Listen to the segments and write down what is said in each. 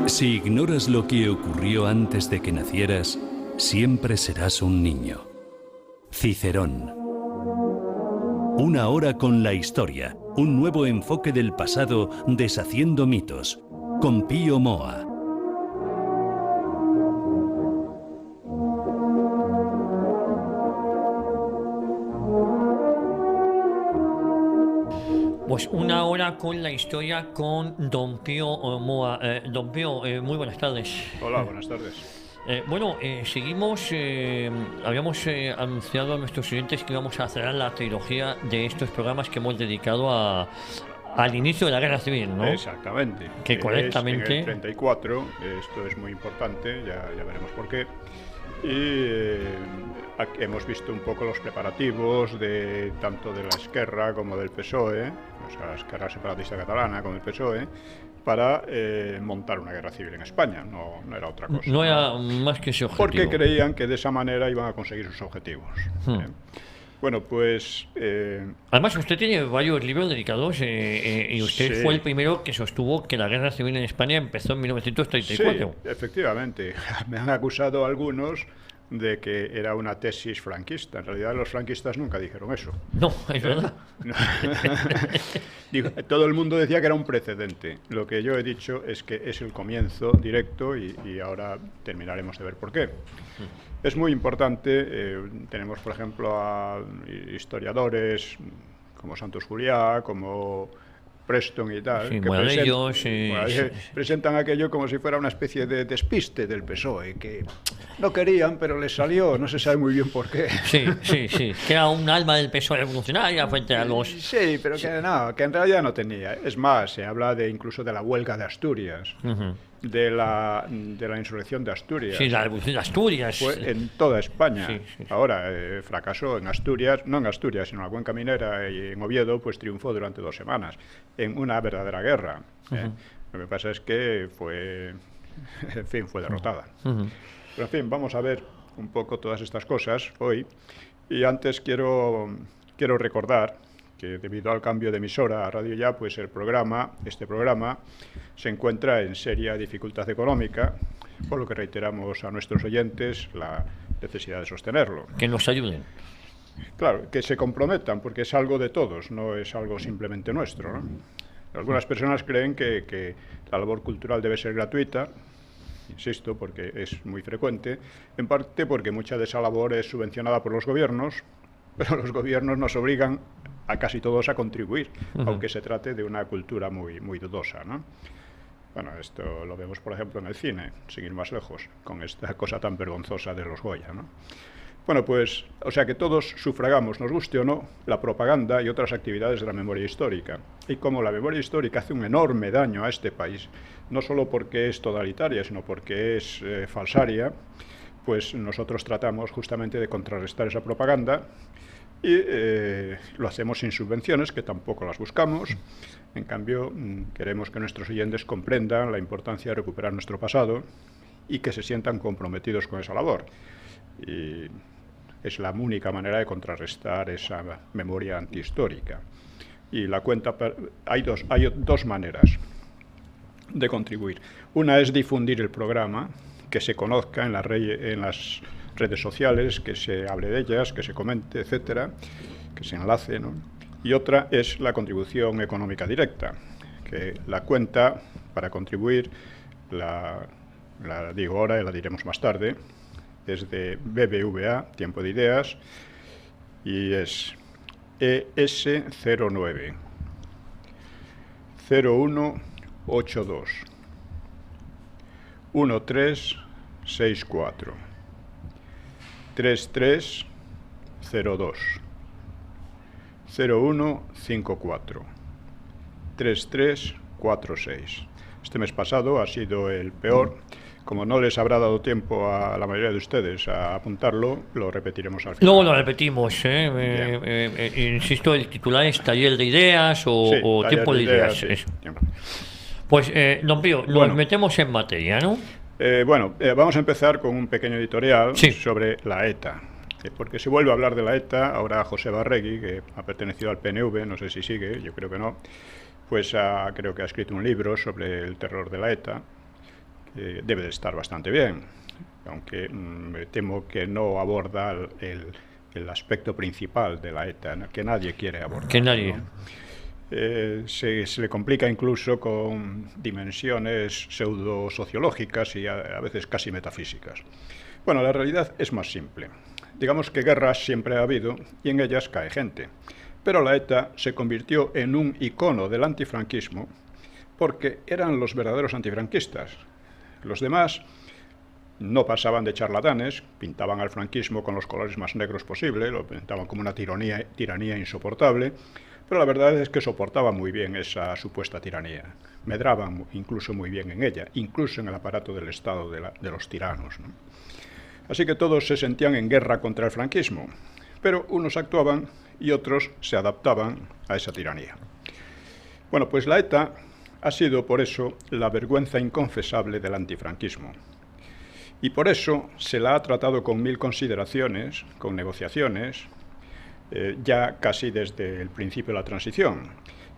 Si ignoras lo que ocurrió antes de que nacieras, siempre serás un niño. Cicerón. Una hora con la historia, un nuevo enfoque del pasado deshaciendo mitos, con Pío Moa. Pues una hora con la historia con don Pío Moa. Don Pío, muy buenas tardes. Hola, buenas tardes. Seguimos, habíamos anunciado a nuestros oyentes que íbamos a cerrar la trilogía de estos programas que hemos dedicado al inicio de la Guerra Civil, ¿no? Exactamente. Que correctamente... Es en el 34, esto es muy importante, ya veremos por qué. Y aquí hemos visto un poco los preparativos de tanto de la Esquerra como del PSOE, o sea, la Esquerra Separatista Catalana como el PSOE, para montar una guerra civil en España. No era otra cosa. No era más que ese objetivo. Porque creían que de esa manera iban a conseguir sus objetivos. Bueno, pues... Además, usted tiene varios libros dedicados y usted sí. fue el primero que sostuvo que la guerra civil en España empezó en 1934. Sí, efectivamente. Me han acusado algunos de que era una tesis franquista. En realidad los franquistas nunca dijeron eso. No, es verdad. Todo el mundo decía que era un precedente. Lo que yo he dicho es que es el comienzo directo y ahora terminaremos de ver por qué. Es muy importante, tenemos por ejemplo a historiadores como Santos Juliá, como Preston y tal, sí, que presentan aquello como si fuera una especie de despiste del PSOE, que no querían, pero les salió, no se sabe muy bien por qué. Sí, que era un alma del PSOE revolucionaria frente a los... Sí, pero que no, que en realidad no tenía. Es más, se habla incluso de la huelga de Asturias, de la insurrección de Asturias. Sí, la revolución de Asturias. Fue en toda España. Sí. Ahora, fracasó en Asturias, no en Asturias, sino en la Cuenca Minera y en Oviedo, pues triunfó durante 2 semanas, en una verdadera guerra. Lo que pasa es que fue derrotada. Pero en fin, vamos a ver un poco todas estas cosas hoy. Y antes quiero recordar que debido al cambio de emisora a Radio Ya, pues este programa se encuentra en seria dificultad económica, por lo que reiteramos a nuestros oyentes la necesidad de sostenerlo. Que nos ayuden. Claro, que se comprometan, porque es algo de todos, no es algo simplemente nuestro, ¿no? Algunas personas creen que la labor cultural debe ser gratuita, insisto, porque es muy frecuente, en parte porque mucha de esa labor es subvencionada por los gobiernos, pero los gobiernos nos obligan a casi todos a contribuir, aunque se trate de una cultura muy, muy dudosa, ¿no? Bueno, esto lo vemos, por ejemplo, en el cine, sin ir más lejos, con esta cosa tan vergonzosa de los Goya, ¿no? Bueno, pues, o sea que todos sufragamos, nos guste o no, la propaganda y otras actividades de la memoria histórica. Y como la memoria histórica hace un enorme daño a este país, no solo porque es totalitaria, sino porque es falsaria, pues nosotros tratamos justamente de contrarrestar esa propaganda y lo hacemos sin subvenciones, que tampoco las buscamos. En cambio, queremos que nuestros oyentes comprendan la importancia de recuperar nuestro pasado y que se sientan comprometidos con esa labor. Y es la única manera de contrarrestar esa memoria antihistórica. Y la cuenta hay dos maneras de contribuir. Una es difundir el programa, que se conozca en las redes sociales, que se hable de ellas, que se comente, etcétera, que se enlace, ¿no? Y otra es la contribución económica directa, que la cuenta para contribuir, la digo ahora y la diremos más tarde, es de BBVA, Tiempo de Ideas, y es ES09 0182 1364 3302 0154 3346. Este mes pasado ha sido el peor. Como no les habrá dado tiempo a la mayoría de ustedes a apuntarlo, lo repetiremos al final. Luego lo repetimos, insisto, el titular es Taller de Ideas o Tiempo de Ideas. Sí. Pues, don Pío, nos metemos en materia, ¿no? Vamos a empezar con un pequeño editorial sobre la ETA. Porque se vuelve a hablar de la ETA, ahora José Barregui, que ha pertenecido al PNV, no sé si sigue, yo creo que no, pues creo que ha escrito un libro sobre el terror de la ETA. debe de estar bastante bien, aunque me temo que no aborda el aspecto principal de la ETA, ¿no? Que nadie quiere abordar. Que nadie. ¿no? Se le complica incluso con dimensiones pseudo-sociológicas y a veces casi metafísicas. Bueno, la realidad es más simple. Digamos que guerras siempre ha habido y en ellas cae gente. Pero la ETA se convirtió en un icono del antifranquismo porque eran los verdaderos antifranquistas. Los demás no pasaban de charlatanes, pintaban al franquismo con los colores más negros posible, lo pintaban como una tiranía insoportable, pero la verdad es que soportaban muy bien esa supuesta tiranía. Medraban incluso muy bien en ella, incluso en el aparato del Estado de los tiranos, ¿no? Así que todos se sentían en guerra contra el franquismo, pero unos actuaban y otros se adaptaban a esa tiranía. Bueno, pues la ETA ha sido por eso la vergüenza inconfesable del antifranquismo. Y por eso se la ha tratado con 1000 consideraciones, con negociaciones, ya casi desde el principio de la transición.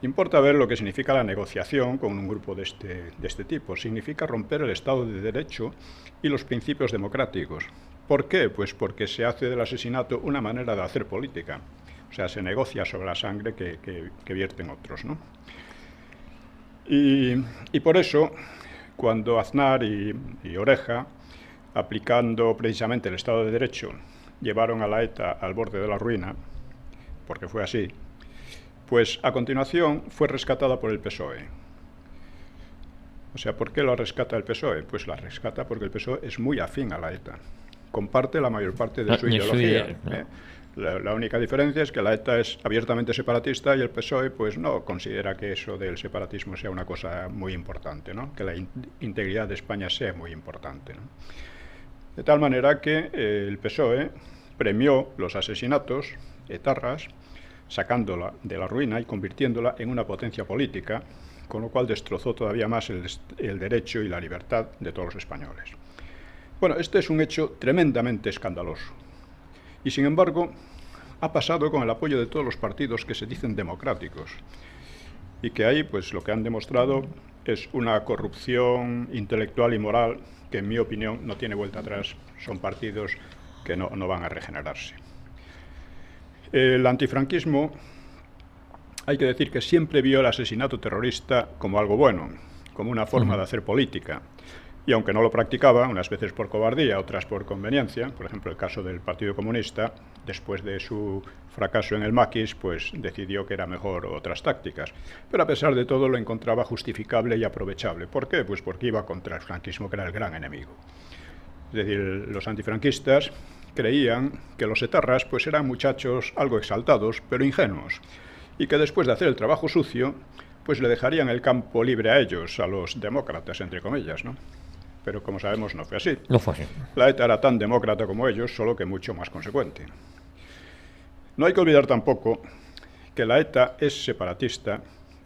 Importa ver lo que significa la negociación con un grupo de este tipo. Significa romper el Estado de Derecho y los principios democráticos. ¿Por qué? Pues porque se hace del asesinato una manera de hacer política. O sea, se negocia sobre la sangre que vierten otros, ¿no? Y por eso, cuando Aznar y Oreja, aplicando precisamente el Estado de Derecho, llevaron a la ETA al borde de la ruina, porque fue así, pues a continuación fue rescatada por el PSOE. O sea, ¿por qué la rescata el PSOE? Pues la rescata porque el PSOE es muy afín a la ETA. Comparte la mayor parte de su ideología. La única diferencia es que la ETA es abiertamente separatista y el PSOE pues no considera que eso del separatismo sea una cosa muy importante, ¿no? Que la integridad de España sea muy importante, ¿no? De tal manera que el PSOE premió los asesinatos etarras, sacándola de la ruina y convirtiéndola en una potencia política, con lo cual destrozó todavía más el derecho y la libertad de todos los españoles. Bueno, este es un hecho tremendamente escandaloso. Y sin embargo, ha pasado con el apoyo de todos los partidos que se dicen democráticos. Y que ahí, pues lo que han demostrado es una corrupción intelectual y moral que, en mi opinión, no tiene vuelta atrás. Son partidos que no van a regenerarse. El antifranquismo, hay que decir que siempre vio el asesinato terrorista como algo bueno, como una forma de hacer política. Y aunque no lo practicaba, unas veces por cobardía, otras por conveniencia, por ejemplo el caso del Partido Comunista, después de su fracaso en el maquis, pues decidió que era mejor otras tácticas. Pero a pesar de todo lo encontraba justificable y aprovechable. ¿Por qué? Pues porque iba contra el franquismo, que era el gran enemigo. Es decir, los antifranquistas creían que los etarras pues eran muchachos algo exaltados, pero ingenuos, y que después de hacer el trabajo sucio, pues le dejarían el campo libre a ellos, a los demócratas, entre comillas, ¿no? Pero como sabemos no fue así. No fue así. La ETA era tan demócrata como ellos, solo que mucho más consecuente. No hay que olvidar tampoco que la ETA es separatista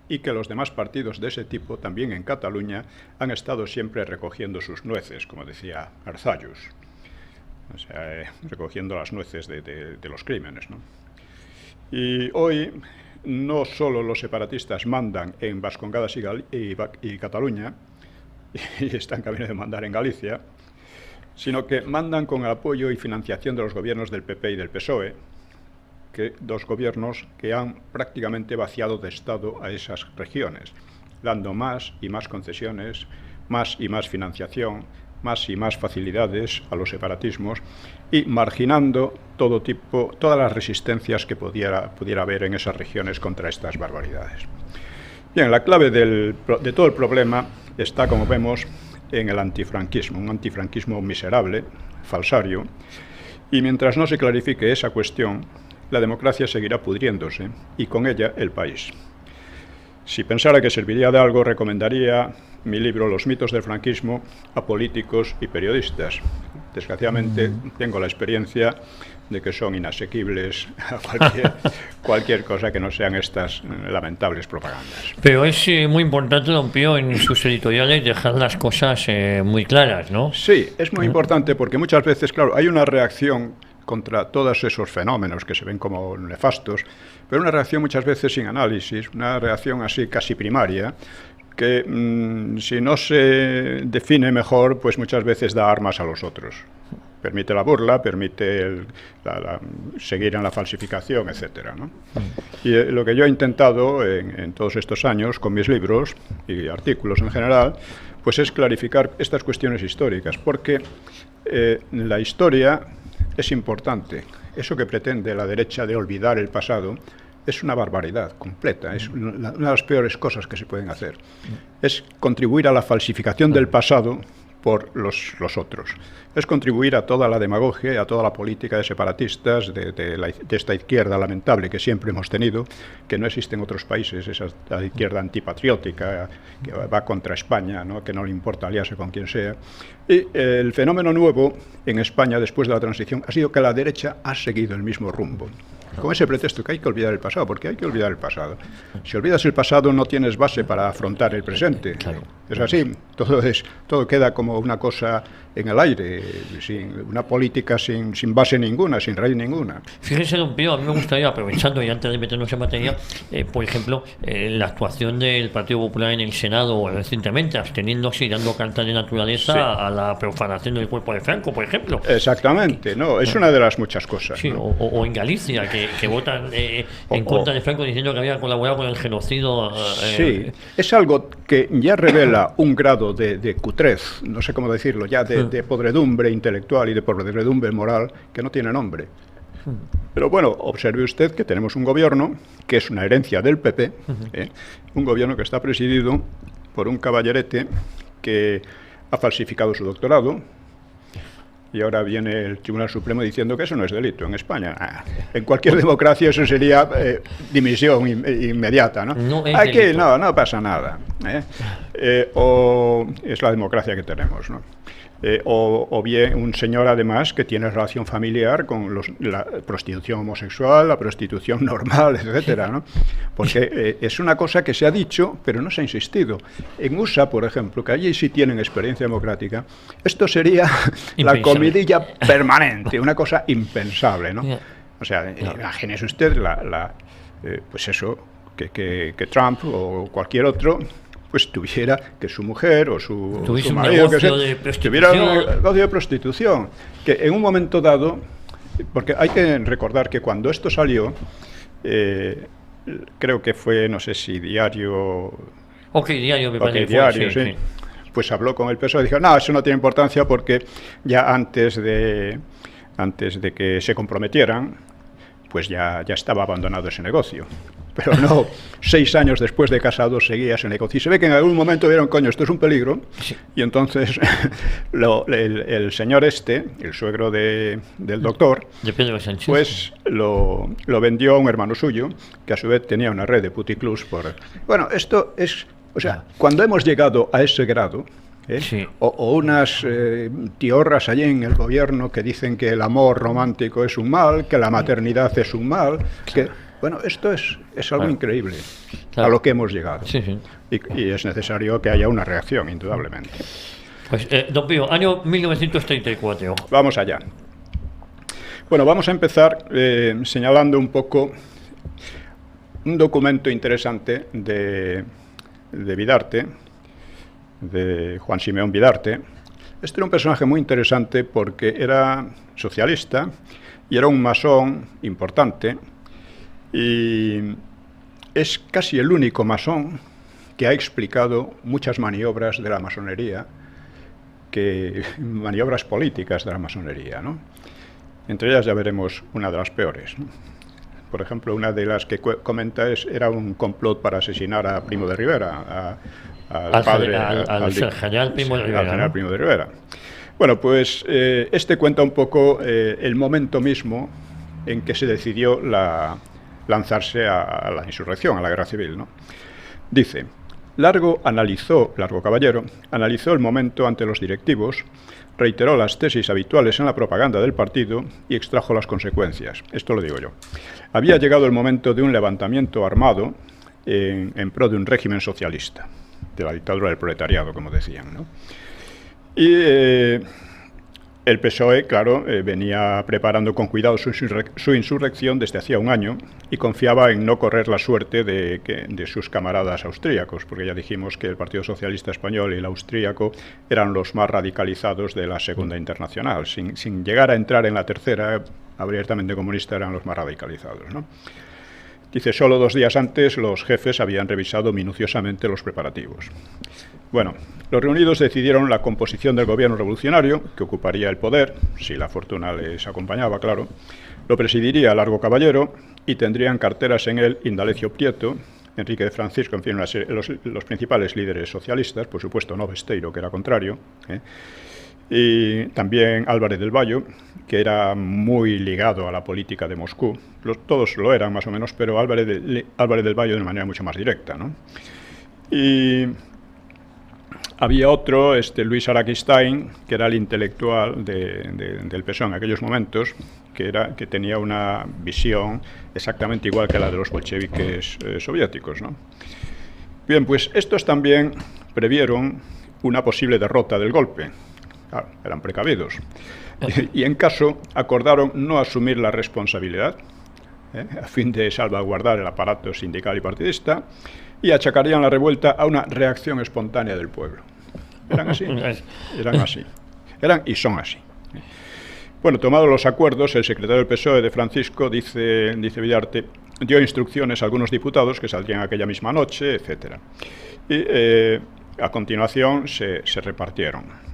y que los demás partidos de ese tipo, también en Cataluña, han estado siempre recogiendo sus nueces, como decía Arzallus. O sea, recogiendo las nueces de los crímenes, ¿no? Y hoy no solo los separatistas mandan en Vascongadas y Cataluña, y están camino de mandar en Galicia, sino que mandan con el apoyo y financiación de los gobiernos del PP y del PSOE, dos gobiernos que han prácticamente vaciado de Estado a esas regiones, dando más y más concesiones, más y más financiación, más y más facilidades a los separatismos y marginando todas las resistencias que pudiera haber en esas regiones contra estas barbaridades. Bien, la clave de todo el problema está, como vemos, en el antifranquismo, un antifranquismo miserable, falsario, y mientras no se clarifique esa cuestión, la democracia seguirá pudriéndose y con ella el país. Si pensara que serviría de algo, recomendaría mi libro Los mitos del franquismo a políticos y periodistas. Desgraciadamente tengo la experiencia de que son inasequibles a cualquier cosa que no sean estas lamentables propagandas. Pero es muy importante, don Pío, en sus editoriales dejar las cosas muy claras, ¿no? Sí, es muy importante porque muchas veces, claro, hay una reacción contra todos esos fenómenos que se ven como nefastos, pero una reacción muchas veces sin análisis, una reacción así casi primaria, que si no se define mejor, pues muchas veces da armas a los otros. Permite la burla, permite seguir en la falsificación, etcétera, ¿no? Y lo que yo he intentado en todos estos años, con mis libros y artículos en general, pues es clarificar estas cuestiones históricas, porque la historia es importante. Eso que pretende la derecha de olvidar el pasado es una barbaridad completa, es una de las peores cosas que se pueden hacer. Es contribuir a la falsificación del pasado por los otros. Es contribuir a toda la demagogia y a toda la política de separatistas de esta izquierda lamentable que siempre hemos tenido, que no existe en otros países, esa la izquierda antipatriótica que va contra España, ¿no? Que no le importa aliarse con quien sea. Y el fenómeno nuevo en España después de la transición ha sido que la derecha ha seguido el mismo rumbo, con ese pretexto que hay que olvidar el pasado, porque hay que olvidar el pasado. Si olvidas el pasado no tienes base para afrontar el presente. Claro. Es así, todo queda como una cosa en el aire, una política sin base ninguna, sin raíz ninguna. Fíjese, don Pío, a mí me gustaría, aprovechando y antes de meternos en materia, por ejemplo, la actuación del Partido Popular en el Senado recientemente, absteniéndose y dando carta de naturaleza a la profanación del cuerpo de Franco, por ejemplo. Exactamente, no, es una de las muchas cosas. Sí, ¿no? o en Galicia, que votan en contra de Franco diciendo que había colaborado con el genocidio. Sí, es algo que ya revela un grado de cutrez, no sé cómo decirlo, ya de podredumbre intelectual y de podredumbre moral que no tiene nombre. Pero bueno, observe usted que tenemos un gobierno que es una herencia del PP, un gobierno que está presidido por un caballerete que ha falsificado su doctorado, y ahora viene el Tribunal Supremo diciendo que eso no es delito en España. En cualquier democracia eso sería dimisión inmediata, ¿no? Aquí no pasa nada. O es la democracia que tenemos, ¿no? O bien un señor además que tiene relación familiar con la prostitución homosexual, la prostitución normal, etcétera, ¿no? Porque es una cosa que se ha dicho, pero no se ha insistido. En USA, por ejemplo, que allí sí tienen experiencia democrática, esto sería la comidilla permanente, una cosa impensable, ¿no? O sea, imagínese usted pues eso, que Trump o cualquier otro pues tuviera que su mujer o su marido tuviera un negocio de prostitución, que en un momento dado, porque hay que recordar que cuando esto salió, creo que fue, no sé si Diario... Diario, me parece. Sí. Pues habló con el PSOE y dijo, no, eso no tiene importancia porque ya antes de que se comprometieran, pues ya estaba abandonado ese negocio. Pero no, 6 años después de casados seguía ese negocio. Y se ve que en algún momento vieron, coño, esto es un peligro. Sí. Y entonces el señor el suegro del doctor, de Pedro Sánchez, pues lo vendió a un hermano suyo, que a su vez tenía una red de puticlubs. Bueno, esto es... O sea, cuando hemos llegado a ese grado... Sí. O unas tiorras allí en el gobierno que dicen que el amor romántico es un mal, que la maternidad es un mal, que... Bueno, esto es algo increíble a lo que hemos llegado. Sí. Y es necesario que haya una reacción, indudablemente. Pues, don Pío, año 1934. Vamos allá. Bueno, vamos a empezar señalando un poco un documento interesante de Vidarte, de Juan Simeón Vidarte. Este era un personaje muy interesante porque era socialista y era un masón importante. Y es casi el único masón que ha explicado muchas maniobras de la masonería, maniobras políticas de la masonería, ¿no? Entre ellas ya veremos una de las peores, ¿no? Por ejemplo, una de las que comenta era un complot para asesinar a Primo de Rivera, al general Primo de Rivera. Al general Primo de Rivera. Bueno, pues este cuenta un poco el momento mismo en que se decidió lanzarse a la insurrección, a la guerra civil, ¿no? Dice, Largo Caballero analizó el momento ante los directivos, reiteró las tesis habituales en la propaganda del partido y extrajo las consecuencias. Esto lo digo yo. Había llegado el momento de un levantamiento armado en pro de un régimen socialista, de la dictadura del proletariado, como decían, ¿no? Y El PSOE, claro, venía preparando con cuidado su insurrección desde hacía un año y confiaba en no correr la suerte de sus camaradas austríacos, porque ya dijimos que el Partido Socialista Español y el austríaco eran los más radicalizados de la Segunda Internacional. Sin llegar a entrar en la tercera, abiertamente comunista, eran los más radicalizados, ¿no? Dice, solo 2 días antes los jefes habían revisado minuciosamente los preparativos. Bueno, los reunidos decidieron la composición del gobierno revolucionario, que ocuparía el poder, si la fortuna les acompañaba, claro. Lo presidiría Largo Caballero y tendrían carteras en él Indalecio Prieto, Enrique de Francisco, en fin, los principales líderes socialistas, por supuesto no Besteiro, que era contrario, y también Álvarez del Valle, que era muy ligado a la política de Moscú. Todos lo eran más o menos, pero Álvarez del Valle de una manera mucho más directa, ¿no? Y había otro, Luis Araquistain, que era el intelectual del PSOE en aquellos momentos, que tenía una visión exactamente igual que la de los bolcheviques soviéticos, ¿no? Bien, pues estos también previeron una posible derrota del golpe. Claro, eran precavidos. Y en caso, acordaron no asumir la responsabilidad, a fin de salvaguardar el aparato sindical y partidista, y achacarían la revuelta a una reacción espontánea del pueblo. Eran así. Eran así. Eran y son así. Bueno, tomados los acuerdos, el secretario del PSOE de Francisco, dice Vidarte, dio instrucciones a algunos diputados que saldrían aquella misma noche, etc. Y a continuación se repartieron.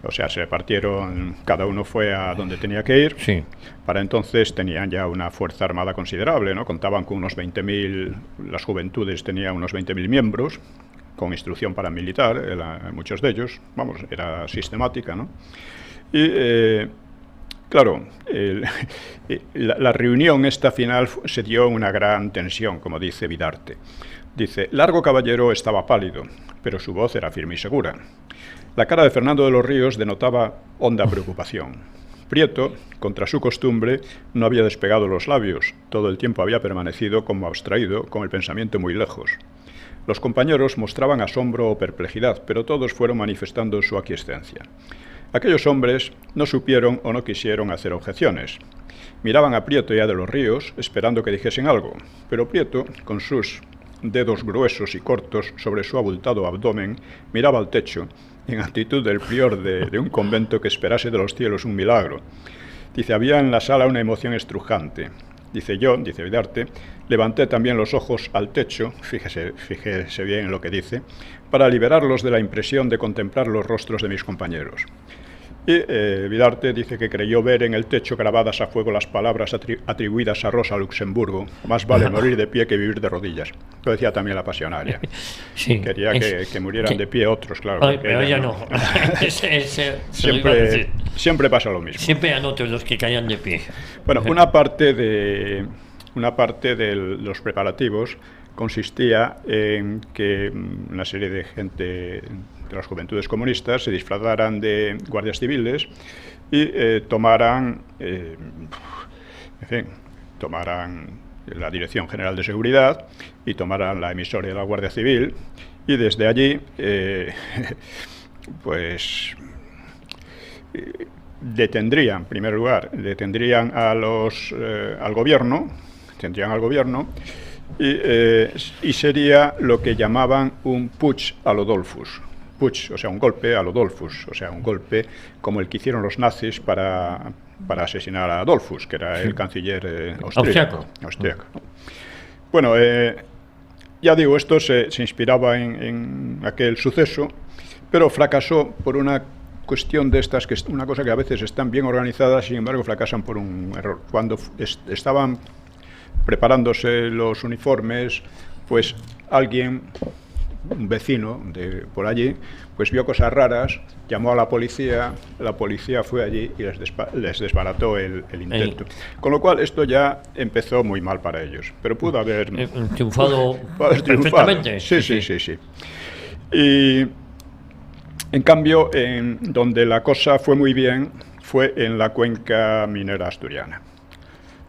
O sea, se repartieron, cada uno fue a donde tenía que ir. Sí. Para entonces tenían ya una fuerza armada considerable, ¿no? Contaban con unos 20.000, las juventudes tenían unos 20.000 miembros, con instrucción paramilitar, muchos de ellos, vamos, era sistemática, ¿no? Y, claro, la reunión esta final se dio en una gran tensión, como dice Vidarte. Dice, Largo Caballero estaba pálido, pero su voz era firme y segura. La cara de Fernando de los Ríos denotaba honda preocupación. Prieto, contra su costumbre, no había despegado los labios, todo el tiempo había permanecido como abstraído, con el pensamiento muy lejos. Los compañeros mostraban asombro o perplejidad, pero todos fueron manifestando su aquiescencia. Aquellos hombres no supieron o no quisieron hacer objeciones. Miraban a Prieto y a de los Ríos, esperando que dijesen algo, pero Prieto, con sus dedos gruesos y cortos sobre su abultado abdomen, miraba al techo, en actitud del prior de un convento que esperase de los cielos un milagro. Dice, había en la sala una emoción estrujante. Dice Vidarte, levanté también los ojos al techo, fíjese bien en lo que dice, para liberarlos de la impresión de contemplar los rostros de mis compañeros. Y Vidarte dice que creyó ver en el techo grabadas a fuego las palabras atribuidas a Rosa Luxemburgo, más vale morir de pie que vivir de rodillas. Lo decía también la pasionaria. Sí, quería que murieran de pie otros, claro. Ay, pero ella no. Siempre pasa lo mismo. Siempre anoto los que caían de pie. Bueno, una parte de los preparativos consistía en que una serie de gente de las juventudes comunistas se disfrazaran de guardias civiles y tomaran la Dirección General de Seguridad y tomaran la emisora de la Guardia Civil y desde allí detendrían, en primer lugar, al gobierno y sería lo que llamaban un putsch a lo Dollfuss. Putsch, o sea, un golpe a lo Dollfuss, o sea, un golpe como el que hicieron los nazis para asesinar a Dollfuss, que era el canciller austríaco. Bueno, ya digo, esto se inspiraba en aquel suceso, pero fracasó por una cuestión de estas, que es una cosa que a veces están bien organizadas, sin embargo fracasan por un error. Cuando estaban preparándose los uniformes, pues alguien, un vecino de por allí, pues vio cosas raras, llamó a la policía fue allí y les desbarató el intento. Con lo cual esto ya empezó muy mal para ellos, pero pudo haber triunfado perfectamente. Sí. Y en cambio, donde la cosa fue muy bien fue en la cuenca minera asturiana.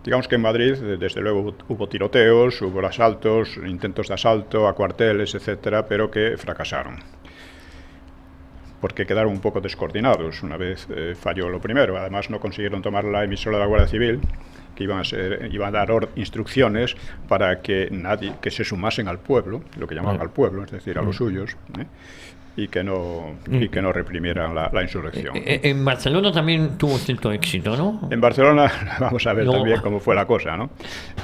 Digamos que en Madrid, desde luego, hubo tiroteos, hubo asaltos, intentos de asalto a cuarteles, etcétera, pero que fracasaron. porque quedaron un poco descoordinados una vez falló lo primero. Además no consiguieron tomar la emisora de la Guardia Civil, que iban a dar instrucciones para que se sumasen al pueblo, lo que llamaban al pueblo, es decir, a los suyos, y que no reprimieran la insurrección. En Barcelona también tuvo cierto éxito, ¿no? En Barcelona vamos a ver también cómo fue la cosa, ¿no?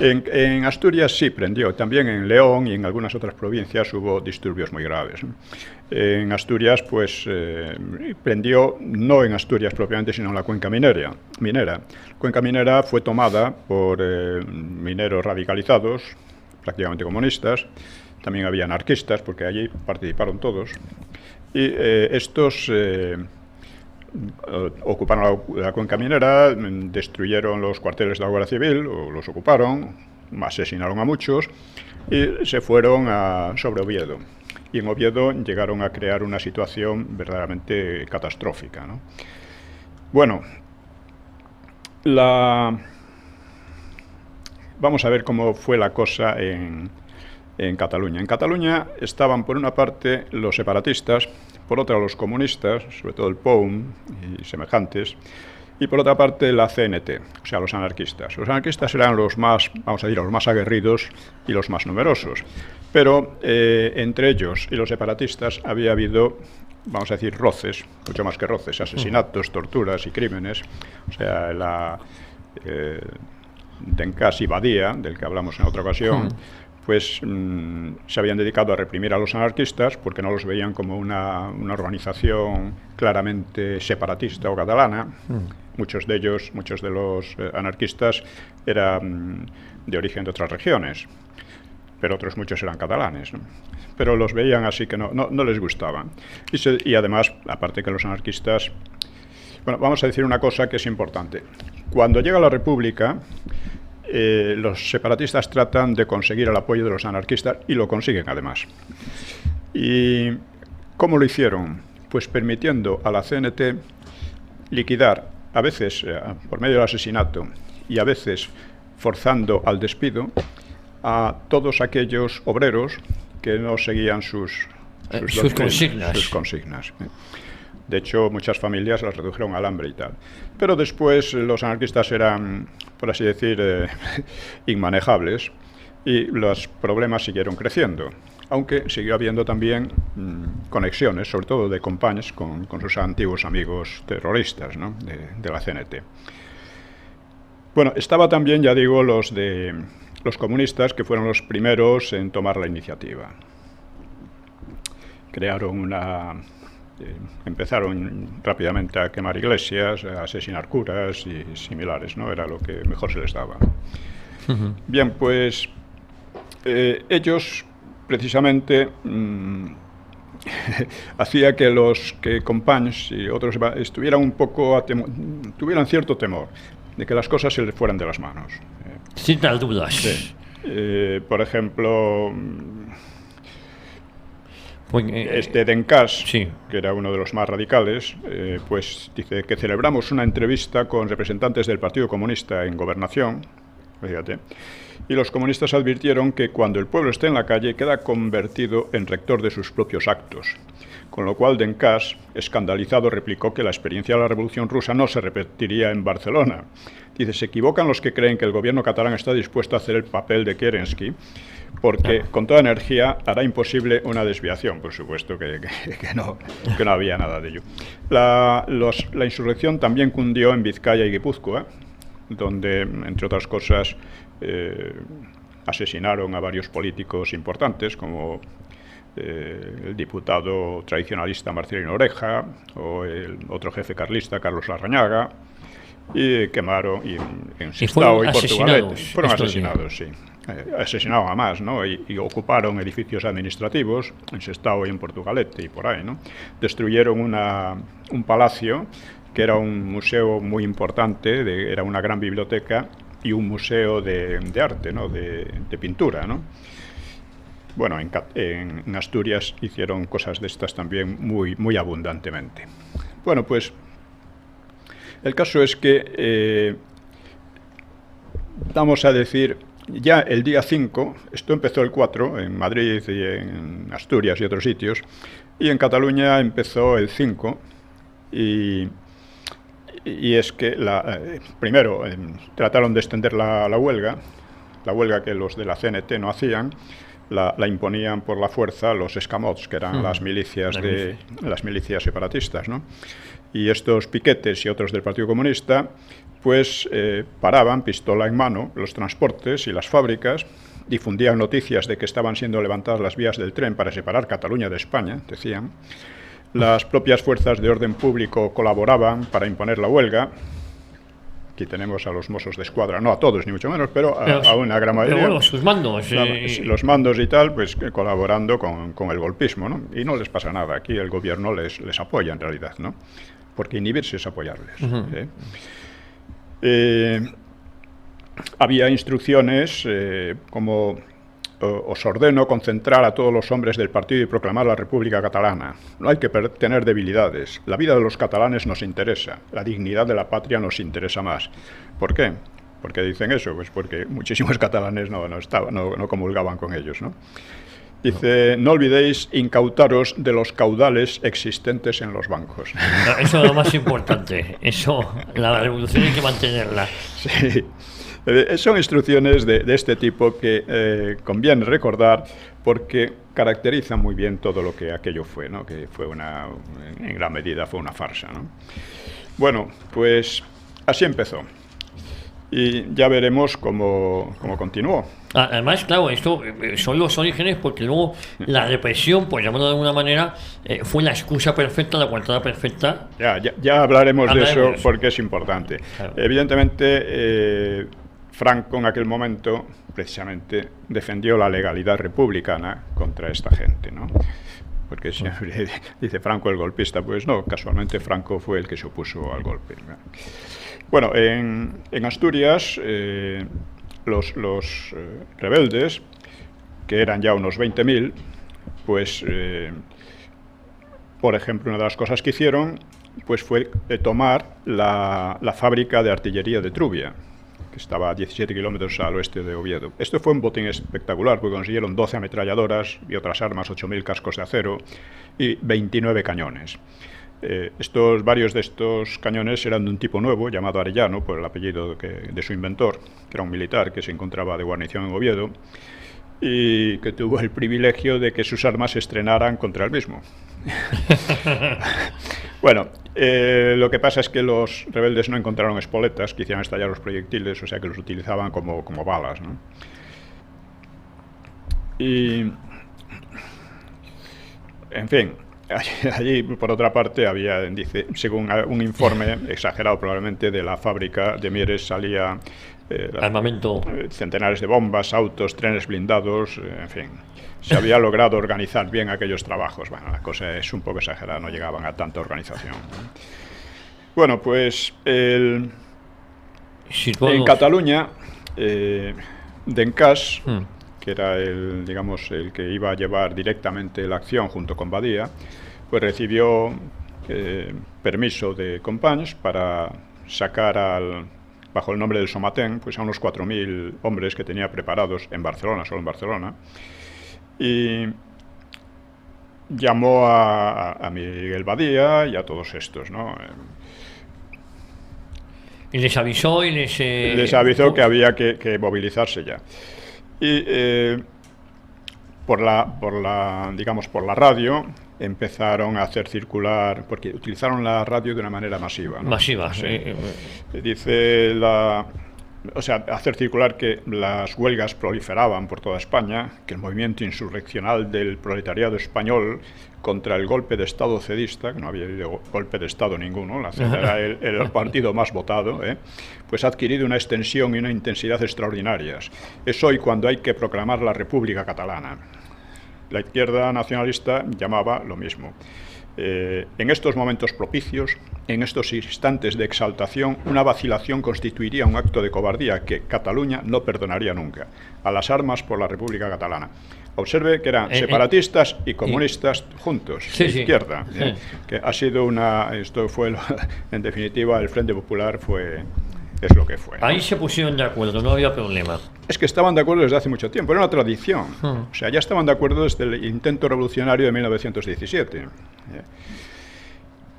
En Asturias sí prendió, también en León y en algunas otras provincias hubo disturbios muy graves, ¿no? En Asturias, pues, prendió, no en Asturias propiamente, sino en la cuenca minera. La cuenca minera fue tomada por mineros radicalizados, prácticamente comunistas. También había anarquistas, porque allí participaron todos. Y estos ocuparon la cuenca minera, destruyeron los cuarteles de la Guardia Civil, o los ocuparon, asesinaron a muchos, y se fueron sobre Oviedo. Y en Oviedo llegaron a crear una situación verdaderamente catastrófica, ¿no? Bueno, vamos a ver cómo fue la cosa en Cataluña. En Cataluña estaban por una parte los separatistas, por otra los comunistas, sobre todo el POUM y semejantes, y por otra parte la CNT, o sea, los anarquistas. Los anarquistas eran los más, vamos a decir, los más aguerridos y los más numerosos, pero entre ellos y los separatistas había habido, vamos a decir, roces, mucho más que roces, asesinatos, torturas y crímenes. O sea, Dencás y Badía, del que hablamos en otra ocasión, pues se habían dedicado a reprimir a los anarquistas porque no los veían como una organización claramente separatista o catalana. Muchos de los anarquistas eran de origen de otras regiones, pero otros muchos eran catalanes, ¿no? Pero los veían así que no les gustaban. Y además, aparte que los anarquistas... Bueno, vamos a decir una cosa que es importante. Cuando llega la República, los separatistas tratan de conseguir el apoyo de los anarquistas y lo consiguen además. ¿Y cómo lo hicieron? Pues permitiendo a la CNT liquidar, a veces por medio del asesinato y a veces forzando al despido, a todos aquellos obreros que no seguían sus consignas. De hecho, muchas familias las redujeron al hambre y tal. Pero después los anarquistas eran, por así decir, inmanejables y los problemas siguieron creciendo. Aunque siguió habiendo también conexiones, sobre todo de compañeros con sus antiguos amigos terroristas, ¿no? de la CNT. Bueno, estaba también, ya digo, los comunistas, que fueron los primeros en tomar la iniciativa. Empezaron rápidamente a quemar iglesias, a asesinar curas y similares, ¿no? Era lo que mejor se les daba. Bien, pues ellos precisamente hacía que los compañeros y otros estuvieran tuvieran cierto temor de que las cosas se les fueran de las manos. Sin dar dudas. Sí. Por ejemplo, Dencás, sí, que era uno de los más radicales, pues dice que celebramos una entrevista con representantes del Partido Comunista en Gobernación, fíjate, y los comunistas advirtieron que cuando el pueblo esté en la calle queda convertido en rector de sus propios actos. Con lo cual Dencás, escandalizado, replicó que la experiencia de la Revolución Rusa no se repetiría en Barcelona. Dice, se equivocan los que creen que el gobierno catalán está dispuesto a hacer el papel de Kerensky, porque con toda energía hará imposible una desviación. Por supuesto que no había nada de ello. La insurrección también cundió en Vizcaya y Guipúzcoa, donde, entre otras cosas, asesinaron a varios políticos importantes, como el diputado tradicionalista Marcelino Oreja o el otro jefe carlista Carlos Larrañaga, y quemaron en Sestao y Portugalete. Fueron asesinados, sí. Asesinaron a más, ¿no? Y ocuparon edificios administrativos en Sestao y en Portugalete y por ahí, ¿no? Destruyeron un palacio que era un museo muy importante, era una gran biblioteca y un museo de arte, ¿no? de pintura, ¿no? Bueno, en Asturias hicieron cosas de estas también muy abundantemente. Bueno, pues el caso es que, vamos a decir, ya el día 5, esto empezó el 4, en Madrid y en Asturias y otros sitios, Y en Cataluña empezó el 5 y es que primero trataron de extender la huelga que los de la CNT no hacían, la imponían por la fuerza los escamots, que eran las milicias separatistas, ¿no? Y estos piquetes y otros del Partido Comunista pues paraban, pistola en mano, los transportes y las fábricas, difundían noticias de que estaban siendo levantadas las vías del tren para separar Cataluña de España, decían. Las propias fuerzas de orden público colaboraban para imponer la huelga. Aquí tenemos a los Mossos de Escuadra, no a todos ni mucho menos, pero a una gran mayoría. Pero bueno, sus mandos. Los mandos y tal, pues colaborando con el golpismo, ¿no? Y no les pasa nada. Aquí el gobierno les apoya en realidad, ¿no? Porque inhibirse es apoyarles. Había instrucciones como: os ordeno concentrar a todos los hombres del partido y proclamar la República Catalana. No hay que tener debilidades. La vida de los catalanes nos interesa. La dignidad de la patria nos interesa más. ¿Por qué? ¿Por qué dicen eso? Pues porque muchísimos catalanes no comulgaban con ellos, ¿no? Dice: no olvidéis incautaros de los caudales existentes en los bancos. Eso es lo más importante. Eso, la revolución hay que mantenerla. Sí. Son instrucciones de este tipo que conviene recordar porque caracterizan muy bien todo lo que aquello fue, ¿no? Que fue en gran medida fue una farsa, ¿no? Bueno, pues así empezó. Y ya veremos cómo continuó. Además, claro, esto son los orígenes, porque luego la represión, pues llamarlo de alguna manera, fue la excusa perfecta, la coartada perfecta. Ya hablaremos de eso porque es importante. Claro. Evidentemente, Franco en aquel momento precisamente defendió la legalidad republicana contra esta gente, ¿no? Porque siempre dice Franco el golpista, pues no, casualmente Franco fue el que se opuso al golpe, ¿no? Bueno, en Asturias los rebeldes, que eran ya unos 20.000, pues, por ejemplo, una de las cosas que hicieron pues fue tomar la fábrica de artillería de Trubia, que estaba a 17 kilómetros al oeste de Oviedo. Esto fue un botín espectacular, porque consiguieron 12 ametralladoras y otras armas, 8.000 cascos de acero y 29 cañones. Varios de estos cañones eran de un tipo nuevo, llamado Arellano, por el apellido de su inventor, que era un militar que se encontraba de guarnición en Oviedo y que tuvo el privilegio de que sus armas se estrenaran contra él mismo. Bueno, lo que pasa es que los rebeldes no encontraron espoletas que hicieran estallar los proyectiles, o sea que los utilizaban como balas, ¿no? Y, en fin, allí, por otra parte, había, según un informe exagerado probablemente, de la fábrica de Mieres salía armamento, centenares de bombas, autos, trenes blindados, en fin. Se había logrado organizar bien aquellos trabajos. Bueno, la cosa es un poco exagerada, no llegaban a tanta organización. Bueno, pues en Cataluña, Dencas, que era el que iba a llevar directamente la acción junto con Badía, pues recibió permiso de Companys para sacar bajo el nombre del Somatén, pues a unos 4.000 hombres que tenía preparados en Barcelona, solo en Barcelona, y llamó a Miguel Badía y a todos estos, ¿no? Y les avisó les avisó que había que movilizarse ya. Y por la radio empezaron a hacer circular, porque utilizaron la radio de una manera masiva, ¿no? Masiva, sí. Hacer circular que las huelgas proliferaban por toda España, que el movimiento insurreccional del proletariado español contra el golpe de Estado cedista, que no había habido golpe de Estado ninguno, la CED era el partido más votado, pues ha adquirido una extensión y una intensidad extraordinarias. Es hoy cuando hay que proclamar la República Catalana. La izquierda nacionalista llamaba lo mismo. En estos momentos propicios, en estos instantes de exaltación, una vacilación constituiría un acto de cobardía que Cataluña no perdonaría nunca. A las armas por la República Catalana. Observe que eran separatistas y comunistas juntos, izquierda. Que ha sido esto fue, en definitiva, el Frente Popular fue es lo que fue. Ahí se pusieron de acuerdo, no había problema. Es que estaban de acuerdo desde hace mucho tiempo, era una tradición. O sea, ya estaban de acuerdo desde el intento revolucionario de 1917.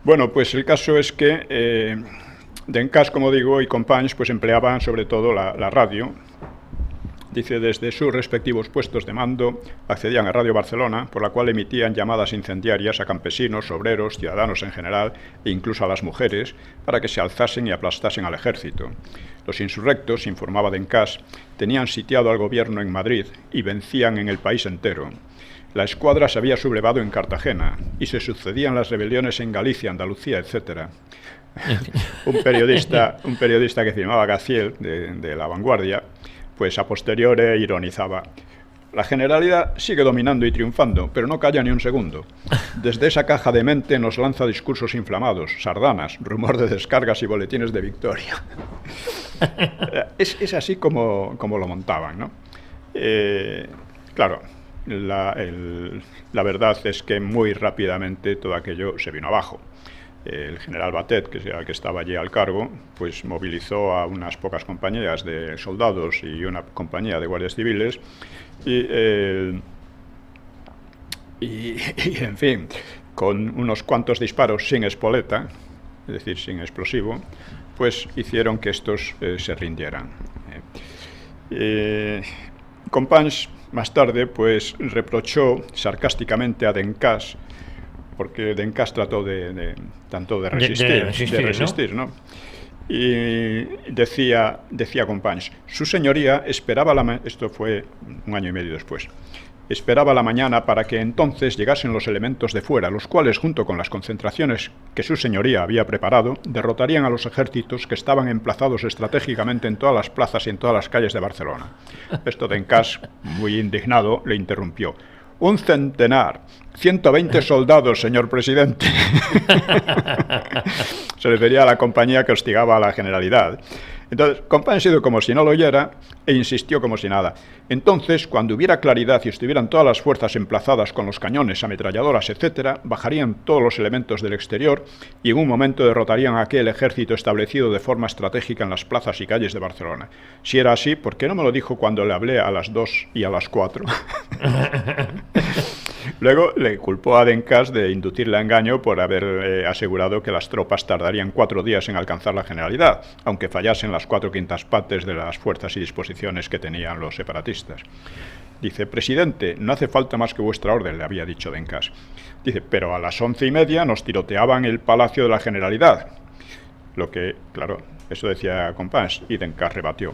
Bueno, pues el caso es que Dencas, como digo, y Companys pues empleaban sobre todo la radio. Dice, desde sus respectivos puestos de mando accedían a Radio Barcelona, por la cual emitían llamadas incendiarias a campesinos, obreros, ciudadanos en general e incluso a las mujeres, para que se alzasen y aplastasen al ejército. Los insurrectos, informaba Dencas, tenían sitiado al gobierno en Madrid y vencían en el país entero. La escuadra se había sublevado en Cartagena y se sucedían las rebeliones en Galicia, Andalucía, etc. un periodista que firmaba Gaciel, de La Vanguardia, pues a posteriori ironizaba: la Generalidad sigue dominando y triunfando, pero no calla ni un segundo. Desde esa caja de mente nos lanza discursos inflamados, sardanas, rumor de descargas y boletines de victoria. Es así como lo montaban, ¿no? Claro, la verdad es que muy rápidamente todo aquello se vino abajo. El general Batet, que era el que estaba allí al cargo, pues movilizó a unas pocas compañías de soldados y una compañía de guardias civiles y en fin, con unos cuantos disparos sin espoleta, es decir, sin explosivo, pues hicieron que estos se rindieran. Companys más tarde pues reprochó sarcásticamente a Dencas, porque Dencas trató de resistir, ¿no? Y decía Companys, su señoría esperaba esto fue un año y medio después, esperaba la mañana para que entonces llegasen los elementos de fuera, los cuales, junto con las concentraciones que su señoría había preparado, derrotarían a los ejércitos que estaban emplazados estratégicamente en todas las plazas y en todas las calles de Barcelona. Esto Dencas, muy indignado, le interrumpió. Un centenar, 120 soldados, señor presidente. Se refería a la compañía que hostigaba a la Generalidad. Entonces, Companys hizo como si no lo oyera e insistió como si nada. Entonces, cuando hubiera claridad y estuvieran todas las fuerzas emplazadas con los cañones, ametralladoras, etc., bajarían todos los elementos del exterior y en un momento derrotarían a aquel ejército establecido de forma estratégica en las plazas y calles de Barcelona. Si era así, ¿por qué no me lo dijo cuando le hablé a las 2 y a las 4? Luego le culpó a Dencas de inducirle a engaño por haber asegurado que las tropas tardarían 4 días en alcanzar la Generalidad, aunque fallasen las 4/5 partes de las fuerzas y disposiciones que tenían los separatistas. Dice, presidente, no hace falta más que vuestra orden, le había dicho Dencas. Dice, pero a las 11:30 nos tiroteaban el Palacio de la Generalidad. Lo que, claro, eso decía Companys, y Dencas rebatió.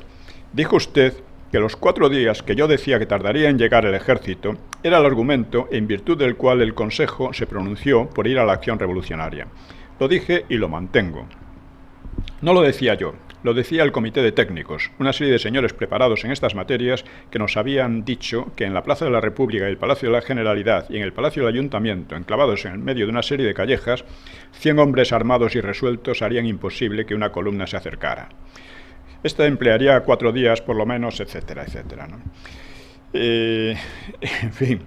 Dijo usted que los 4 días que yo decía que tardaría en llegar el ejército era el argumento en virtud del cual el Consejo se pronunció por ir a la acción revolucionaria. Lo dije y lo mantengo. No lo decía yo, lo decía el Comité de Técnicos, una serie de señores preparados en estas materias que nos habían dicho que en la Plaza de la República y el Palacio de la Generalidad y en el Palacio del Ayuntamiento, enclavados en el medio de una serie de callejas, 100 hombres armados y resueltos harían imposible que una columna se acercara. Esta emplearía 4 días por lo menos, etcétera, etcétera, ¿no? En fin,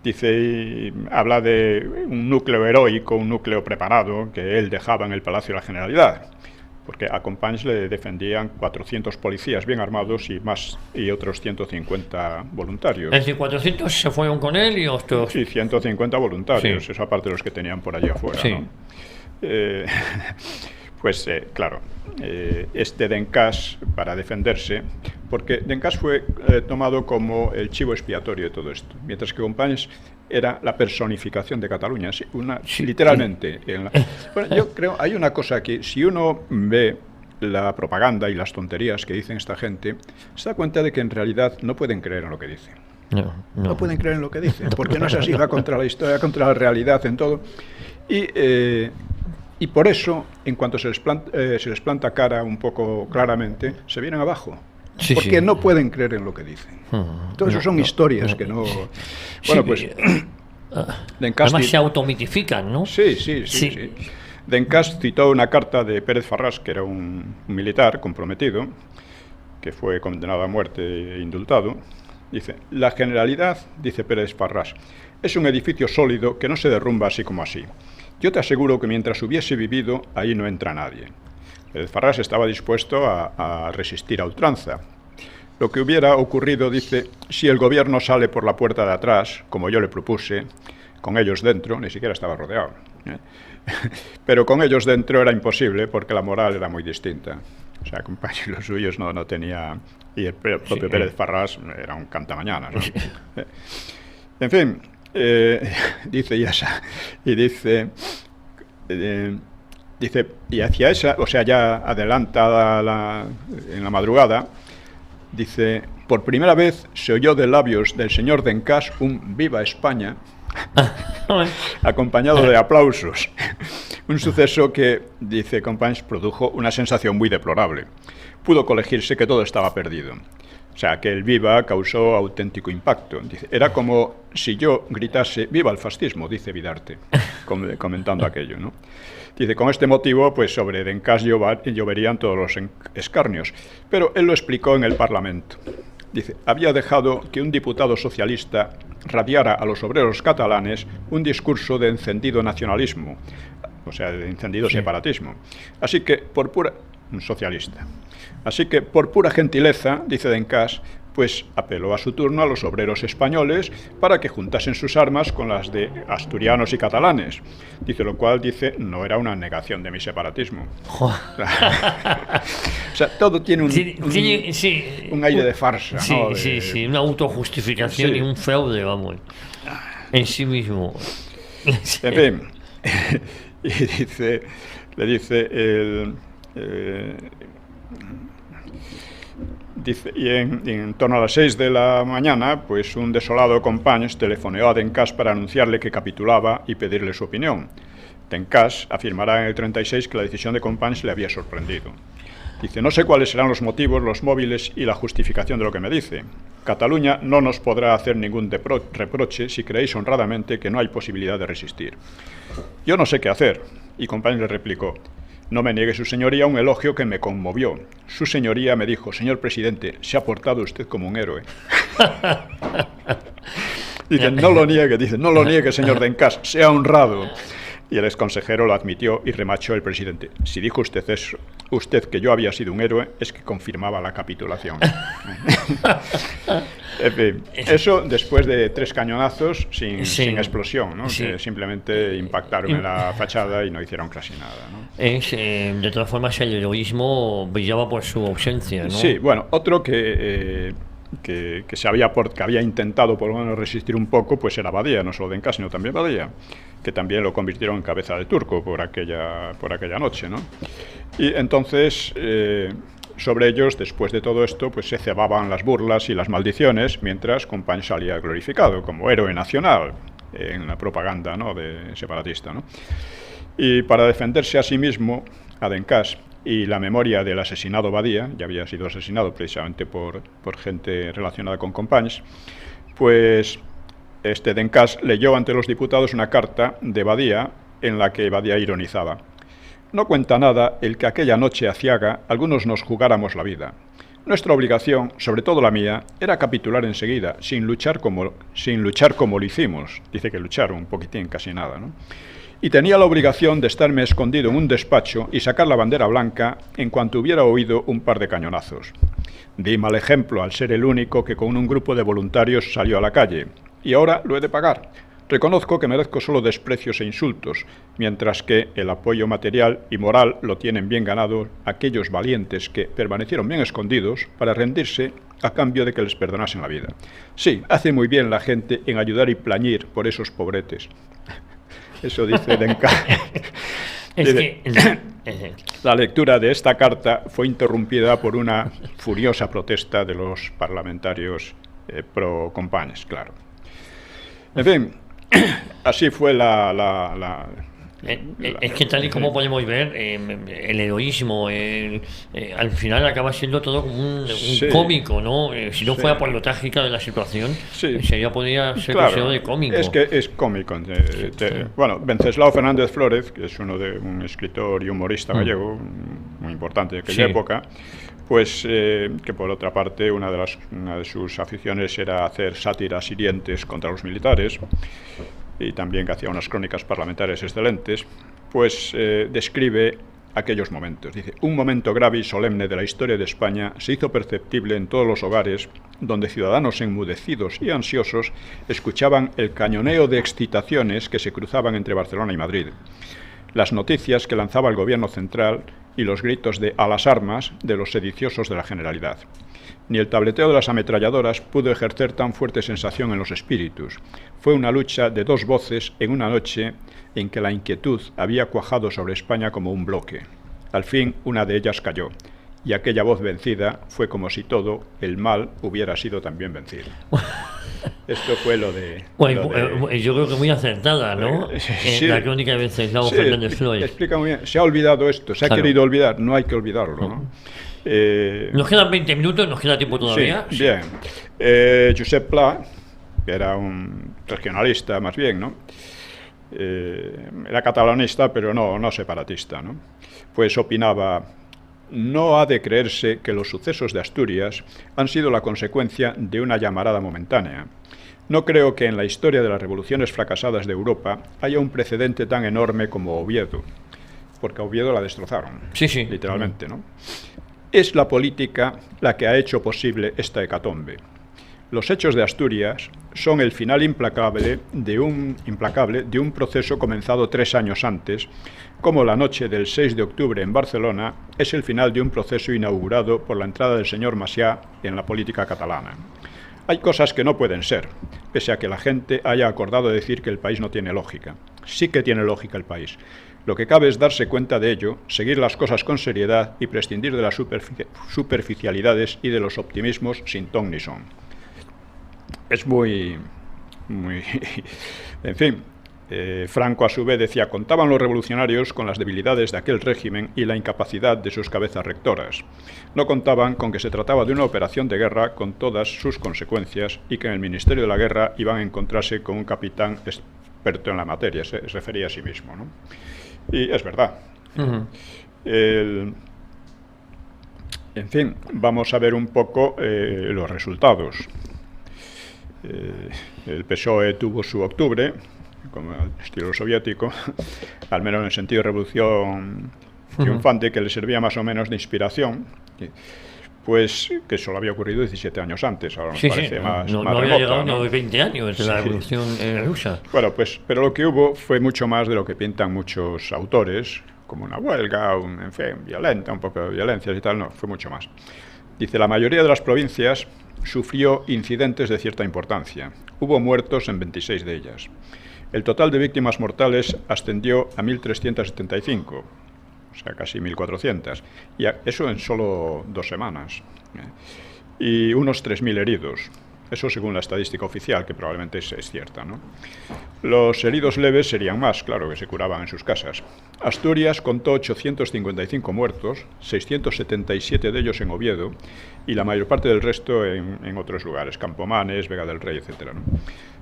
dice, habla de un núcleo heroico, un núcleo preparado que él dejaba en el Palacio de la Generalidad, porque a Companys le defendían 400 policías bien armados y otros 150 voluntarios. Es decir, 400 se fueron con él y otros... Sí, 150 voluntarios, sí. Eso aparte de los que tenían por allí afuera, sí. ¿no? Pues claro, este Dencas, para defenderse, porque Dencas fue tomado como el chivo expiatorio de todo esto, mientras que Companys era la personificación de Cataluña, sí, literalmente. Bueno, yo creo, hay una cosa aquí, si uno ve la propaganda y las tonterías que dicen esta gente, se da cuenta de que en realidad no pueden creer en lo que dicen. No pueden creer en lo que dicen, porque no es así, va contra la historia, contra la realidad, en todo. Y por eso, en cuanto se les planta cara un poco claramente, se vienen abajo. Sí, porque sí. No pueden creer en lo que dicen. Todo eso son historias que no... Bueno, pues... Dencas además se automitifican, ¿no? Sí. Dencas citó una carta de Pérez Farrás, que era un militar comprometido, que fue condenado a muerte e indultado. Dice, la Generalidad, dice Pérez Farrás, es un edificio sólido que no se derrumba así como así. Yo te aseguro que mientras hubiese vivido, ahí no entra nadie. Pérez Farrás estaba dispuesto a resistir a ultranza. Lo que hubiera ocurrido, dice, si el gobierno sale por la puerta de atrás, como yo le propuse, con ellos dentro, ni siquiera estaba rodeado, pero con ellos dentro era imposible porque la moral era muy distinta. O sea, Companys y los suyos no tenía... Y el propio Pérez Farrás era un cantamañanas, ¿no? En fin, dice Iasa, y dice, y hacia esa, o sea, ya adelantada en la madrugada, dice, por primera vez se oyó de labios del señor Dencás un «Viva España», acompañado de aplausos. Un suceso que, dice Companys, produjo una sensación muy deplorable. Pudo colegirse que todo estaba perdido. O sea, que el viva causó auténtico impacto. Dice, era como si yo gritase «Viva el fascismo», dice Vidarte, comentando aquello, ¿no? Dice, con este motivo, pues sobre Dencás lloverían todos los escarnios. Pero él lo explicó en el Parlamento. Dice, había dejado que un diputado socialista radiara a los obreros catalanes un discurso de encendido nacionalismo, o sea, de encendido separatismo. Así que, un socialista. Así que, por pura gentileza, dice Dencás, pues apeló a su turno a los obreros españoles para que juntasen sus armas con las de asturianos y catalanes. Dice, lo cual, dice, no era una negación de mi separatismo. O sea, todo tiene un aire de farsa, sí, ¿no? Sí, una autojustificación y un fraude, vamos, en sí mismo. En fin, y le dice dice, y en torno a las 6 de la mañana, pues un desolado Companys telefoneó a Dencás para anunciarle que capitulaba y pedirle su opinión. Dencás afirmará en el 36 que la decisión de Companys le había sorprendido. Dice, no sé cuáles serán los motivos, los móviles y la justificación de lo que me dice. Cataluña no nos podrá hacer ningún reproche si creéis honradamente que no hay posibilidad de resistir. Yo no sé qué hacer. Y Companys le replicó, no me niegue su señoría un elogio que me conmovió. Su señoría me dijo, señor presidente, se ha portado usted como un héroe. Dice, no lo niegue, señor Dencás, sea honrado. Y el exconsejero lo admitió y remachó el presidente. Si dijo usted eso, usted que yo había sido un héroe, es que confirmaba la capitulación. En fin, eso después de 3 cañonazos sin explosión, ¿no? Que simplemente impactaron en la fachada y no hicieron casi nada, ¿no? De todas formas, el heroísmo brillaba por su ausencia, ¿no? Sí, bueno, otro que había intentado por lo menos resistir un poco, pues era Badía, no solo Dencás, sino también Badía, que también lo convirtieron en cabeza de turco por aquella noche, ¿no? Y entonces, sobre ellos, después de todo esto, pues se cebaban las burlas y las maldiciones, mientras Companys salía glorificado como héroe nacional en la propaganda, ¿no?, de separatista, ¿no? Y para defenderse a sí mismo, a Dencás, y la memoria del asesinado Badía, ya había sido asesinado precisamente por gente relacionada con Companys, pues Dencás leyó ante los diputados una carta de Badía en la que Badía ironizaba. No cuenta nada el que aquella noche aciaga algunos nos jugáramos la vida. Nuestra obligación, sobre todo la mía, era capitular enseguida, sin luchar como lo hicimos. Dice que lucharon un poquitín, casi nada, ¿no? Y tenía la obligación de estarme escondido en un despacho y sacar la bandera blanca en cuanto hubiera oído un par de cañonazos. Di mal ejemplo al ser el único que con un grupo de voluntarios salió a la calle. Y ahora lo he de pagar. Reconozco que merezco solo desprecios e insultos, mientras que el apoyo material y moral lo tienen bien ganado aquellos valientes que permanecieron bien escondidos para rendirse a cambio de que les perdonasen la vida. Sí, hace muy bien la gente en ayudar y plañir por esos pobretes. Eso dice Dencás. La lectura de esta carta fue interrumpida por una furiosa protesta de los parlamentarios pro Companys, claro. En fin, así fue es que tal y como podemos ver, el heroísmo al final acaba siendo todo como un cómico, ¿no? Si no fuera por lo trágica de la situación, podría ser considerado de cómico. Es que es cómico. Bueno, Venceslao Fernández Flórez, que es un escritor y humorista gallego muy importante de aquella época, pues que por otra parte una de sus aficiones era hacer sátiras hirientes contra los militares, y también que hacía unas crónicas parlamentarias excelentes, pues describe aquellos momentos. Dice, un momento grave y solemne de la historia de España se hizo perceptible en todos los hogares, donde ciudadanos enmudecidos y ansiosos escuchaban el cañoneo de excitaciones que se cruzaban entre Barcelona y Madrid, las noticias que lanzaba el gobierno central y los gritos de «a las armas» de los sediciosos de la Generalidad. Ni el tableteo de las ametralladoras pudo ejercer tan fuerte sensación en los espíritus. Fue una lucha de dos voces en una noche en que la inquietud había cuajado sobre España como un bloque. Al fin, una de ellas cayó, y aquella voz vencida fue como si todo el mal hubiera sido también vencido. Esto fue lo de... yo creo que muy acertada, ¿no? Sí, la crónica de Venceslao Fernández Flores. Explica muy bien. Se ha olvidado esto, se ha querido olvidar, no hay que olvidarlo, ¿no? Nos quedan 20 minutos, nos queda tiempo todavía. Sí, bien. Josep Pla, que era un regionalista más bien, ¿no? Era catalanista, pero no separatista, ¿no? Pues opinaba: no ha de creerse que los sucesos de Asturias han sido la consecuencia de una llamarada momentánea. No creo que en la historia de las revoluciones fracasadas de Europa haya un precedente tan enorme como Oviedo, porque a Oviedo la destrozaron, literalmente, ¿no? Es la política la que ha hecho posible esta hecatombe. Los hechos de Asturias son el final implacable de un proceso comenzado 3 años antes, como la noche del 6 de octubre en Barcelona es el final de un proceso inaugurado por la entrada del señor Macià en la política catalana. Hay cosas que no pueden ser, pese a que la gente haya acordado decir que el país no tiene lógica. Sí que tiene lógica el país. Lo que cabe es darse cuenta de ello, seguir las cosas con seriedad y prescindir de las superficialidades y de los optimismos sin ton ni son. Es muy... En fin, Franco a su vez decía: contaban los revolucionarios con las debilidades de aquel régimen y la incapacidad de sus cabezas rectoras. No contaban con que se trataba de una operación de guerra con todas sus consecuencias y que en el Ministerio de la Guerra iban a encontrarse con un capitán experto en la materia, se refería a sí mismo, ¿no? Y es verdad. En fin, vamos a ver un poco los resultados. El PSOE tuvo su octubre, como al estilo soviético, al menos en el sentido de revolución triunfante, que le servía más o menos de inspiración, pues que solo había ocurrido 17 años antes. Ahora nos parece más no había llegado ni 20 años desde la revolución rusa. Bueno, pues, pero lo que hubo fue mucho más de lo que pintan muchos autores, como una huelga, en fin, violenta, un poco de violencias y tal. No, fue mucho más. Dice: la mayoría de las provincias sufrió incidentes de cierta importancia. Hubo muertos en 26 de ellas. El total de víctimas mortales ascendió a 1.375, o sea, casi 1.400, y eso en solo 2 semanas. Y unos 3.000 heridos. Eso según la estadística oficial, que probablemente es cierta, ¿no? Los heridos leves serían más, claro, que se curaban en sus casas. Asturias contó 855 muertos, 677 de ellos en Oviedo, y la mayor parte del resto en otros lugares, Campomanes, Vega del Rey, etc., ¿no?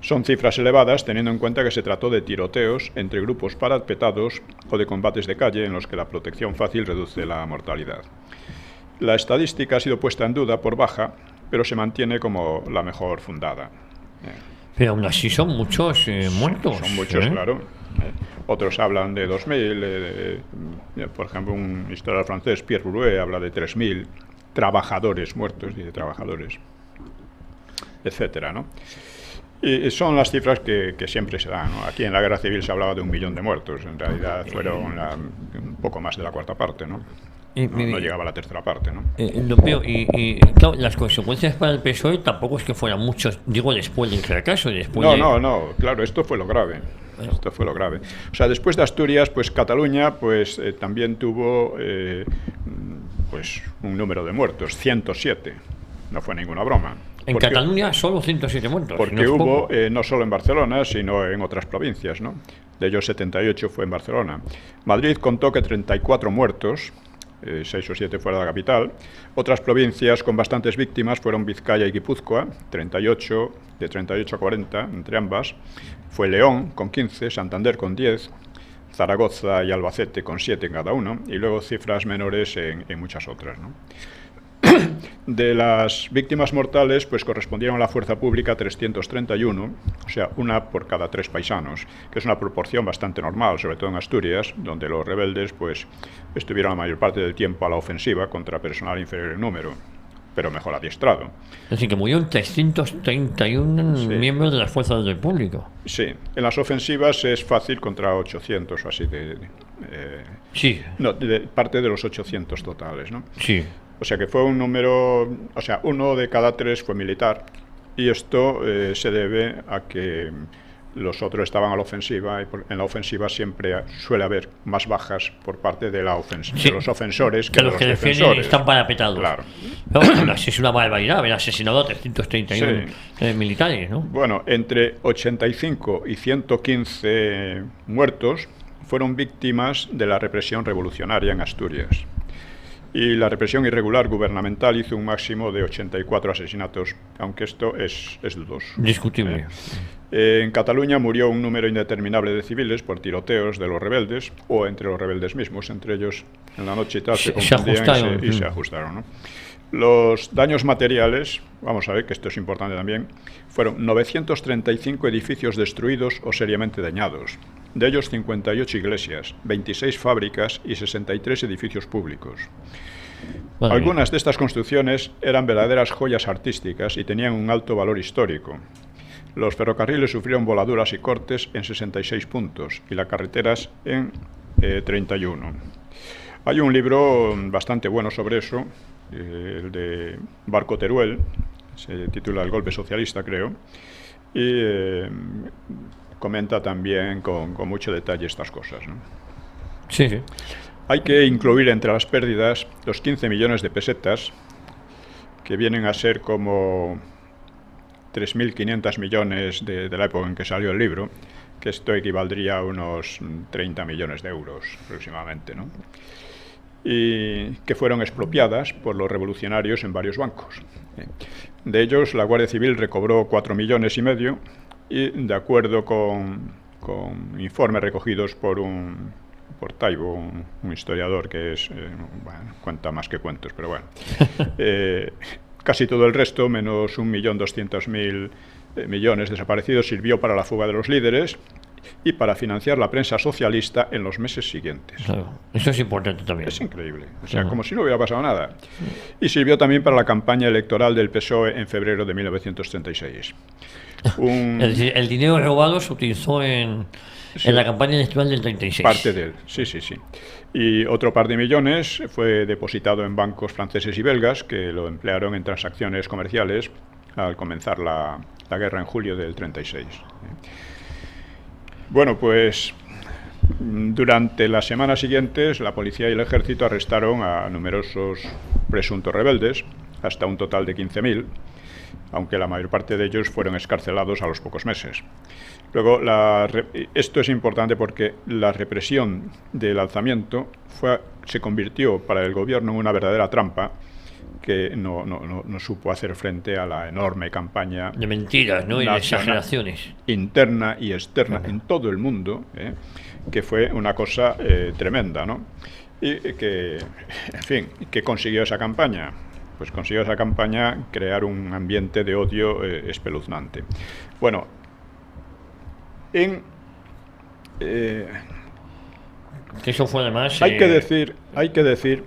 Son cifras elevadas, teniendo en cuenta que se trató de tiroteos entre grupos parapetados o de combates de calle en los que la protección fácil reduce la mortalidad. La estadística ha sido puesta en duda por baja, pero se mantiene como la mejor fundada. Pero aún así son muchos muertos. Son muchos, claro. Otros hablan de 2.000. Por ejemplo, un historiador francés, Pierre Bourdieu, habla de 3.000 trabajadores muertos, dice trabajadores, etcétera, ¿no? Y son las cifras que siempre se dan, ¿no? Aquí en la Guerra Civil se hablaba de 1 millón de muertos. En realidad fueron un poco más de la cuarta parte, ¿no? No llegaba a la tercera parte, ¿no? Claro, las consecuencias para el PSOE tampoco es que fueran muchos, digo, después del fracaso. No, claro, esto fue lo grave. Esto fue lo grave. O sea, después de Asturias, pues Cataluña, pues también tuvo pues un número de muertos, 107. No fue ninguna broma. En Cataluña solo 107 muertos. Porque no hubo, no solo en Barcelona, sino en otras provincias, ¿no? De ellos 78 fue en Barcelona. Madrid contó que 34 muertos, 6 o 7 fuera de la capital. Otras provincias con bastantes víctimas fueron Vizcaya y Guipúzcoa, 38, de 38 a 40, entre ambas. Fue León, con 15, Santander con 10, Zaragoza y Albacete con 7 en cada uno, y luego cifras menores en muchas otras, ¿no? de las víctimas mortales, pues correspondieron a la fuerza pública 331, o sea, una por cada 3 paisanos, que es una proporción bastante normal, sobre todo en Asturias, donde los rebeldes pues estuvieron la mayor parte del tiempo a la ofensiva contra personal inferior en número, pero mejor adiestrado. Es decir, que murieron 331 miembros de las fuerzas del público. Sí, en las ofensivas es fácil contra 800 o así sí. No, de parte de los 800 totales, ¿no? Sí. O sea que fue un número, o sea, 1 de cada 3 fue militar, y esto se debe a que los otros estaban a la ofensiva, y en la ofensiva siempre suele haber más bajas por parte de, de los ofensores que los que defienden están parapetados. Claro. Pero es una barbaridad haber asesinado a 331 militares, ¿no? Bueno, entre 85 y 115 muertos fueron víctimas de la represión revolucionaria en Asturias. Y la represión irregular gubernamental hizo un máximo de 84 asesinatos, aunque esto es dudoso. Discutible. En Cataluña murió un número indeterminable de civiles por tiroteos de los rebeldes, o entre los rebeldes mismos, entre ellos en la noche y tal se confundían y se ajustaron, ¿no? Los daños materiales, vamos a ver que esto es importante también, fueron 935 edificios destruidos o seriamente dañados. De ellos 58 iglesias, 26 fábricas y 63 edificios públicos. Vale. Algunas de estas construcciones eran verdaderas joyas artísticas y tenían un alto valor histórico. Los ferrocarriles sufrieron voladuras y cortes en 66 puntos y las carreteras en 31. Hay un libro bastante bueno sobre eso, el de Barco Teruel, se titula El golpe socialista, creo, y comenta también con mucho detalle estas cosas, ¿no? Sí, sí. Hay que incluir entre las pérdidas los 15 millones de pesetas, que vienen a ser como 3.500 millones de la época en que salió el libro, que esto equivaldría a unos 30 millones de euros aproximadamente, ¿no? Y que fueron expropiadas por los revolucionarios en varios bancos. De ellos, la Guardia Civil recobró 4,5 millones y, de acuerdo con informes recogidos por Taibo, un historiador que es, bueno, cuenta más que cuentos, pero bueno, casi todo el resto, menos 1.200.000 millones desaparecidos, sirvió para la fuga de los líderes y para financiar la prensa socialista en los meses siguientes. Claro, eso es importante también. Es increíble, o sea, como si no hubiera pasado nada. Y sirvió también para la campaña electoral del PSOE en febrero de 1936. El dinero robado se utilizó en la campaña electoral del 36. Parte de él, sí. Y otro par de millones fue depositado en bancos franceses y belgas que lo emplearon en transacciones comerciales al comenzar la guerra en julio del 36. Bueno, pues durante las semanas siguientes la policía y el ejército arrestaron a numerosos presuntos rebeldes, hasta un total de 15.000, aunque la mayor parte de ellos fueron excarcelados a los pocos meses. Luego, esto es importante porque la represión del alzamiento se convirtió para el gobierno en una verdadera trampa que no supo hacer frente a la enorme campaña de mentiras, ¿no? Y de exageraciones interna y externa en todo el mundo, que fue una cosa tremenda, ¿no? Y que, en fin, ¿qué consiguió esa campaña? Pues consiguió esa campaña crear un ambiente de odio espeluznante. Bueno, eso fue además... Hay que decir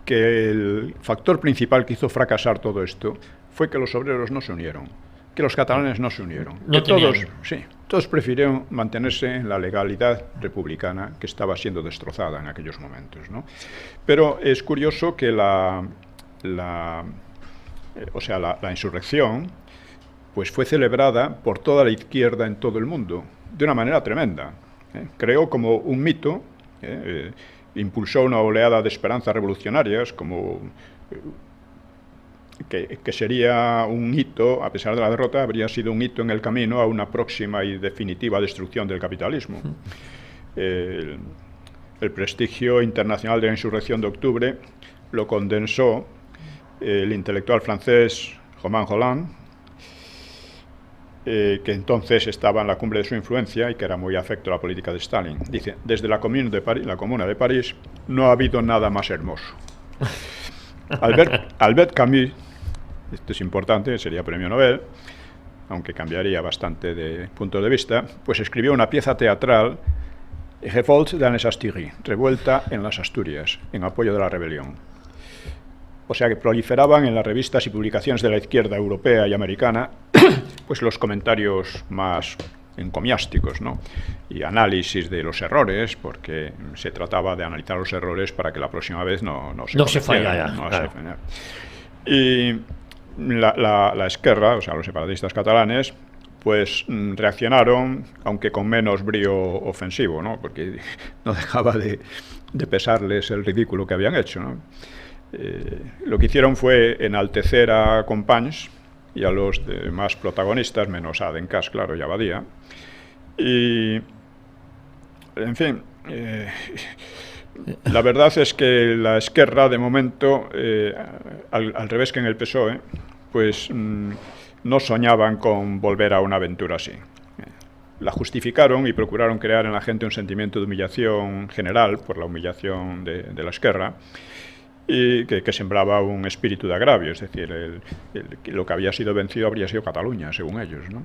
que el factor principal que hizo fracasar todo esto fue que los obreros no se unieron, que los catalanes no se unieron. Todos prefirieron mantenerse en la legalidad republicana que estaba siendo destrozada en aquellos momentos, ¿no? Pero es curioso que la insurrección pues fue celebrada por toda la izquierda en todo el mundo de una manera tremenda. Creó como un mito, impulsó una oleada de esperanzas revolucionarias, como que sería un hito, a pesar de la derrota, habría sido un hito en el camino a una próxima y definitiva destrucción del capitalismo. El prestigio internacional de la insurrección de octubre lo condensó el intelectual francés Romain Rolland, que entonces estaba en la cumbre de su influencia y que era muy afecto a la política de Stalin. Dice: desde la Comuna de París no ha habido nada más hermoso. Albert Camus esto es importante, sería premio Nobel, aunque cambiaría bastante de punto de vista, pues escribió una pieza teatral, Revolte dans les Asturies, revuelta en las Asturias, en apoyo de la rebelión. O sea que proliferaban en las revistas y publicaciones de la izquierda europea y americana pues los comentarios más encomiásticos, ¿no? Y análisis de los errores, porque se trataba de analizar los errores para que la próxima vez no se fallara. Y la Esquerra, o sea, los separatistas catalanes, pues reaccionaron, aunque con menos brío ofensivo, ¿no? Porque no dejaba de pesarles el ridículo que habían hecho, ¿no? Lo que hicieron fue enaltecer a Companys y a los demás protagonistas, menos a Adencas, claro, y a Badía. Y, en fin, la verdad es que la Esquerra, de momento, al revés que en el PSOE, pues no soñaban con volver a una aventura así. La justificaron y procuraron crear en la gente un sentimiento de humillación general por la humillación de la Esquerra, y que sembraba un espíritu de agravio, es decir, lo que había sido vencido habría sido Cataluña, según ellos, ¿no?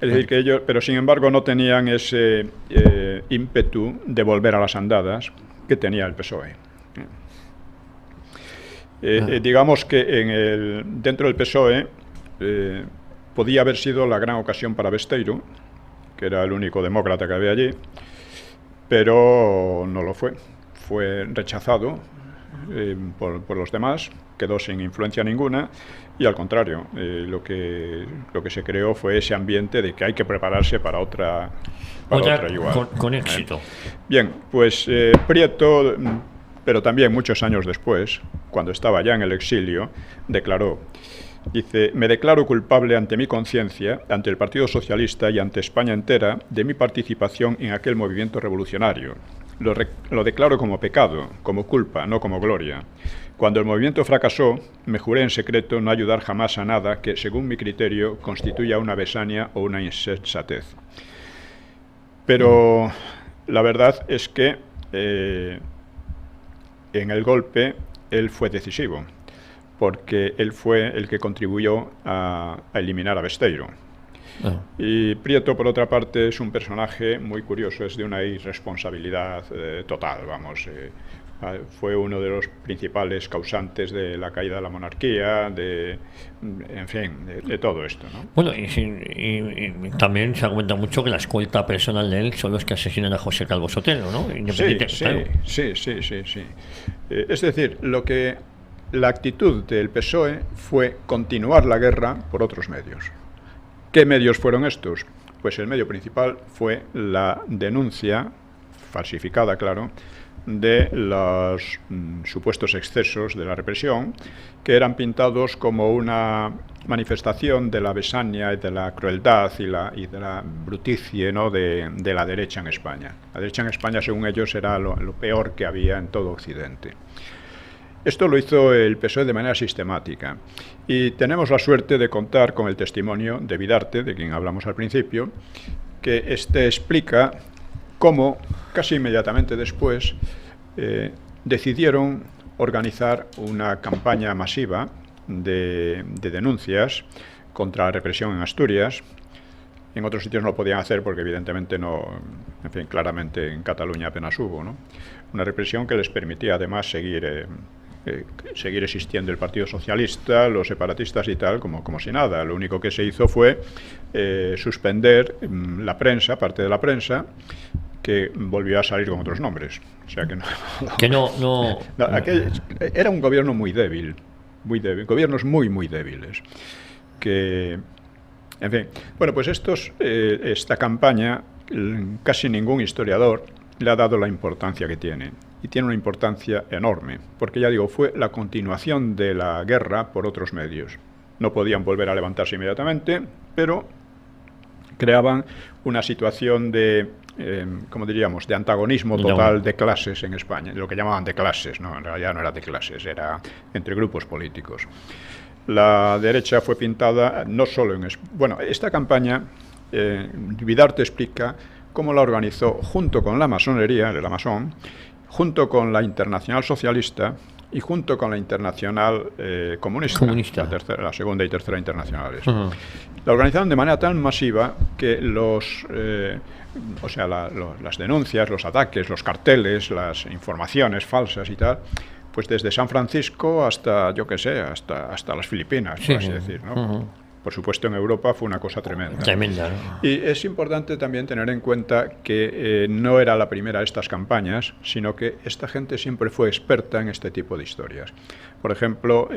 Es decir, que ellos, pero sin embargo no tenían ese ímpetu de volver a las andadas que tenía el PSOE. Digamos que dentro del PSOE podía haber sido la gran ocasión para Besteiro, que era el único demócrata que había allí, pero no lo fue. Fue rechazado por los demás, quedó sin influencia ninguna, y al contrario, lo que se creó fue ese ambiente de que hay que prepararse para otra igual. Con éxito. Bien, pues Prieto, pero también muchos años después, cuando estaba ya en el exilio, declaró, dice: me declaro culpable ante mi conciencia, ante el Partido Socialista y ante España entera de mi participación en aquel movimiento revolucionario. Lo declaro como pecado, como culpa, no como gloria. Cuando el movimiento fracasó, me juré en secreto no ayudar jamás a nada que, según mi criterio, constituya una besania o una insensatez. Pero la verdad es que en el golpe él fue decisivo, porque él fue el que contribuyó a eliminar a Besteiro. Y Prieto, por otra parte, es un personaje muy curioso, es de una irresponsabilidad total, vamos. Fue uno de los principales causantes de la caída de la monarquía, en fin, de todo esto, ¿no? Bueno, y también se argumenta mucho que la escolta personal de él son los que asesinan a José Calvo Sotelo, ¿no? Sí. Es decir, la actitud del PSOE fue continuar la guerra por otros medios. ¿Qué medios fueron estos? Pues el medio principal fue la denuncia, falsificada, claro, de los supuestos excesos de la represión, que eran pintados como una manifestación de la besania y de la crueldad y de la bruticie, ¿no?, de la derecha en España. La derecha en España, según ellos, era lo peor que había en todo Occidente. Esto lo hizo el PSOE de manera sistemática, y tenemos la suerte de contar con el testimonio de Vidarte, de quien hablamos al principio, que explica cómo, casi inmediatamente después, decidieron organizar una campaña masiva de denuncias contra la represión en Asturias. En otros sitios no lo podían hacer porque evidentemente no, en fin, claramente en Cataluña apenas hubo, ¿no? Una represión que les permitía además seguir existiendo el Partido Socialista, los separatistas y tal, como si nada. Lo único que se hizo fue suspender la prensa, parte de la prensa, que volvió a salir con otros nombres. O sea que era un gobierno muy débil, gobiernos muy débiles. En fin, bueno, pues esta campaña, casi ningún historiador le ha dado la importancia que tiene. Y tiene una importancia enorme, porque ya digo, fue la continuación de la guerra por otros medios. No podían volver a levantarse inmediatamente, pero creaban una situación de, ¿cómo diríamos?, de antagonismo total de clases en España, lo que llamaban de clases, ¿no? En realidad no era de clases, era entre grupos políticos. La derecha fue pintada no solo en... Bueno, esta campaña, Vidarte explica cómo la organizó junto con la masonería, la masón, junto con la Internacional Socialista, y junto con la Internacional comunista. La segunda y tercera internacionales. La organizaron de manera tan masiva que las denuncias, los ataques, los carteles, las informaciones falsas y tal, pues desde San Francisco hasta, yo qué sé, hasta las Filipinas, por así decir, ¿no? Por supuesto, en Europa fue una cosa tremenda. Tremenda, ¿no? Y es importante también tener en cuenta que no era la primera de estas campañas, sino que esta gente siempre fue experta en este tipo de historias. Por ejemplo,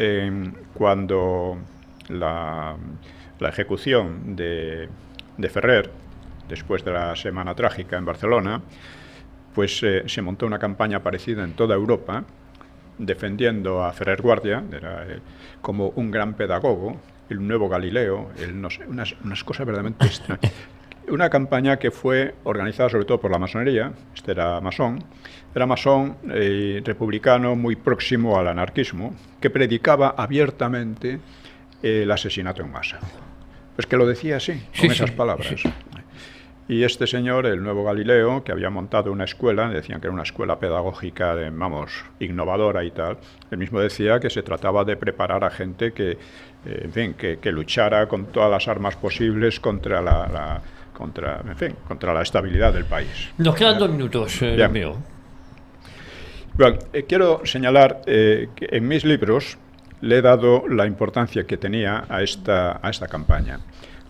cuando la ejecución de Ferrer, después de la Semana Trágica en Barcelona, pues se montó una campaña parecida en toda Europa, defendiendo a Ferrer Guardia como un gran pedagogo, el nuevo Galileo, no sé, unas cosas verdaderamente extrañas. Una campaña que fue organizada sobre todo por la masonería. Este era masón republicano muy próximo al anarquismo, que predicaba abiertamente el asesinato en masa. Pues que lo decía así, con esas palabras. Sí. Y este señor, el nuevo Galileo, que había montado una escuela, decían que era una escuela pedagógica, innovadora y tal, él mismo decía que se trataba de preparar a gente que luchara con todas las armas posibles contra la estabilidad del país. Nos quedan 2 minutos, mío. Bueno, quiero señalar que en mis libros le he dado la importancia que tenía a esta campaña.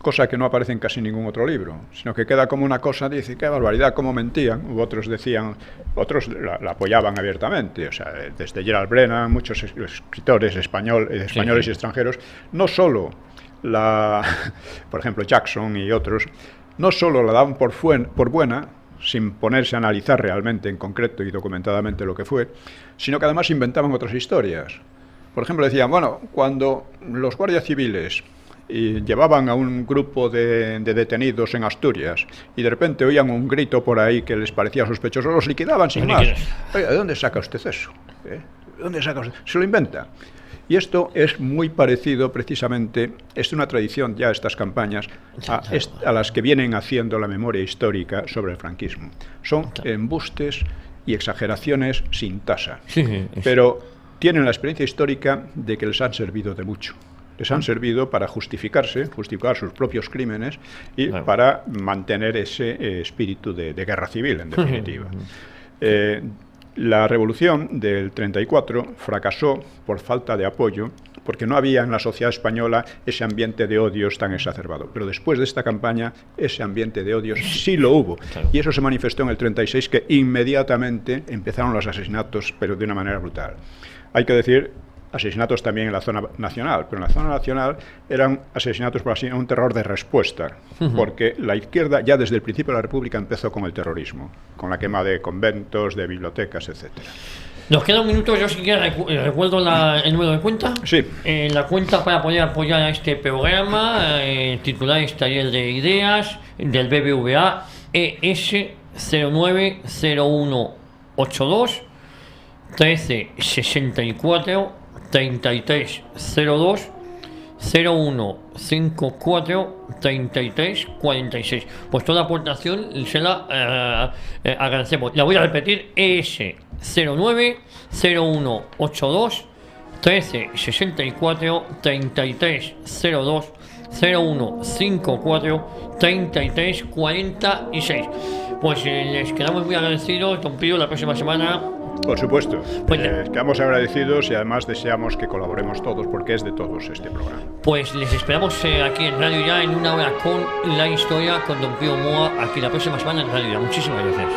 Cosa que no aparece en casi ningún otro libro, sino que queda como una cosa, dice, qué barbaridad, cómo mentían. Otros la apoyaban abiertamente, o sea, desde Gerald Brennan, muchos escritores españoles y extranjeros, no solo por ejemplo, Jackson y otros, no solo la daban por buena, sin ponerse a analizar realmente en concreto y documentadamente lo que fue, sino que además inventaban otras historias. Por ejemplo, decían, bueno, cuando los guardias civiles y llevaban a un grupo de detenidos en Asturias y de repente oían un grito por ahí que les parecía sospechoso, los liquidaban sin más. Oye, ¿de dónde saca usted eso? ¿De dónde saca usted? Se lo inventa. Y esto es muy parecido, precisamente, es una tradición ya estas campañas a las que vienen haciendo la memoria histórica sobre el franquismo. Son embustes y exageraciones sin tasa, pero tienen la experiencia histórica de que les han servido de mucho. Les han servido para justificar sus propios crímenes y para mantener ese espíritu de guerra civil, en definitiva. La revolución del 34 fracasó por falta de apoyo, porque no había en la sociedad española ese ambiente de odios tan exacerbado. Pero después de esta campaña, ese ambiente de odios sí lo hubo. Y eso se manifestó en el 36, que inmediatamente empezaron los asesinatos, pero de una manera brutal. Hay que decir, asesinatos también en la zona nacional, pero en la zona nacional eran asesinatos por así, un terror de respuesta, porque la izquierda ya desde el principio de la República empezó con el terrorismo, con la quema de conventos, de bibliotecas, etcétera. Nos queda un minuto, yo si quieres recuerdo el número de cuenta. Sí. La cuenta para poder apoyar a este programa, titulares Taller de Ideas, del BBVA, ES 090182 1364 3302 0154 3346. Pues toda aportación se la agradecemos. La voy a repetir: ES 090182 1364 3302 0154 3346. Pues les quedamos muy agradecidos, don Pío, la próxima semana. Por supuesto, quedamos agradecidos y además deseamos que colaboremos todos, porque es de todos este programa. Pues les esperamos aquí en Radio Ya en una hora con la historia con don Pío Moa, aquí la próxima semana en Radio Ya. Muchísimas gracias.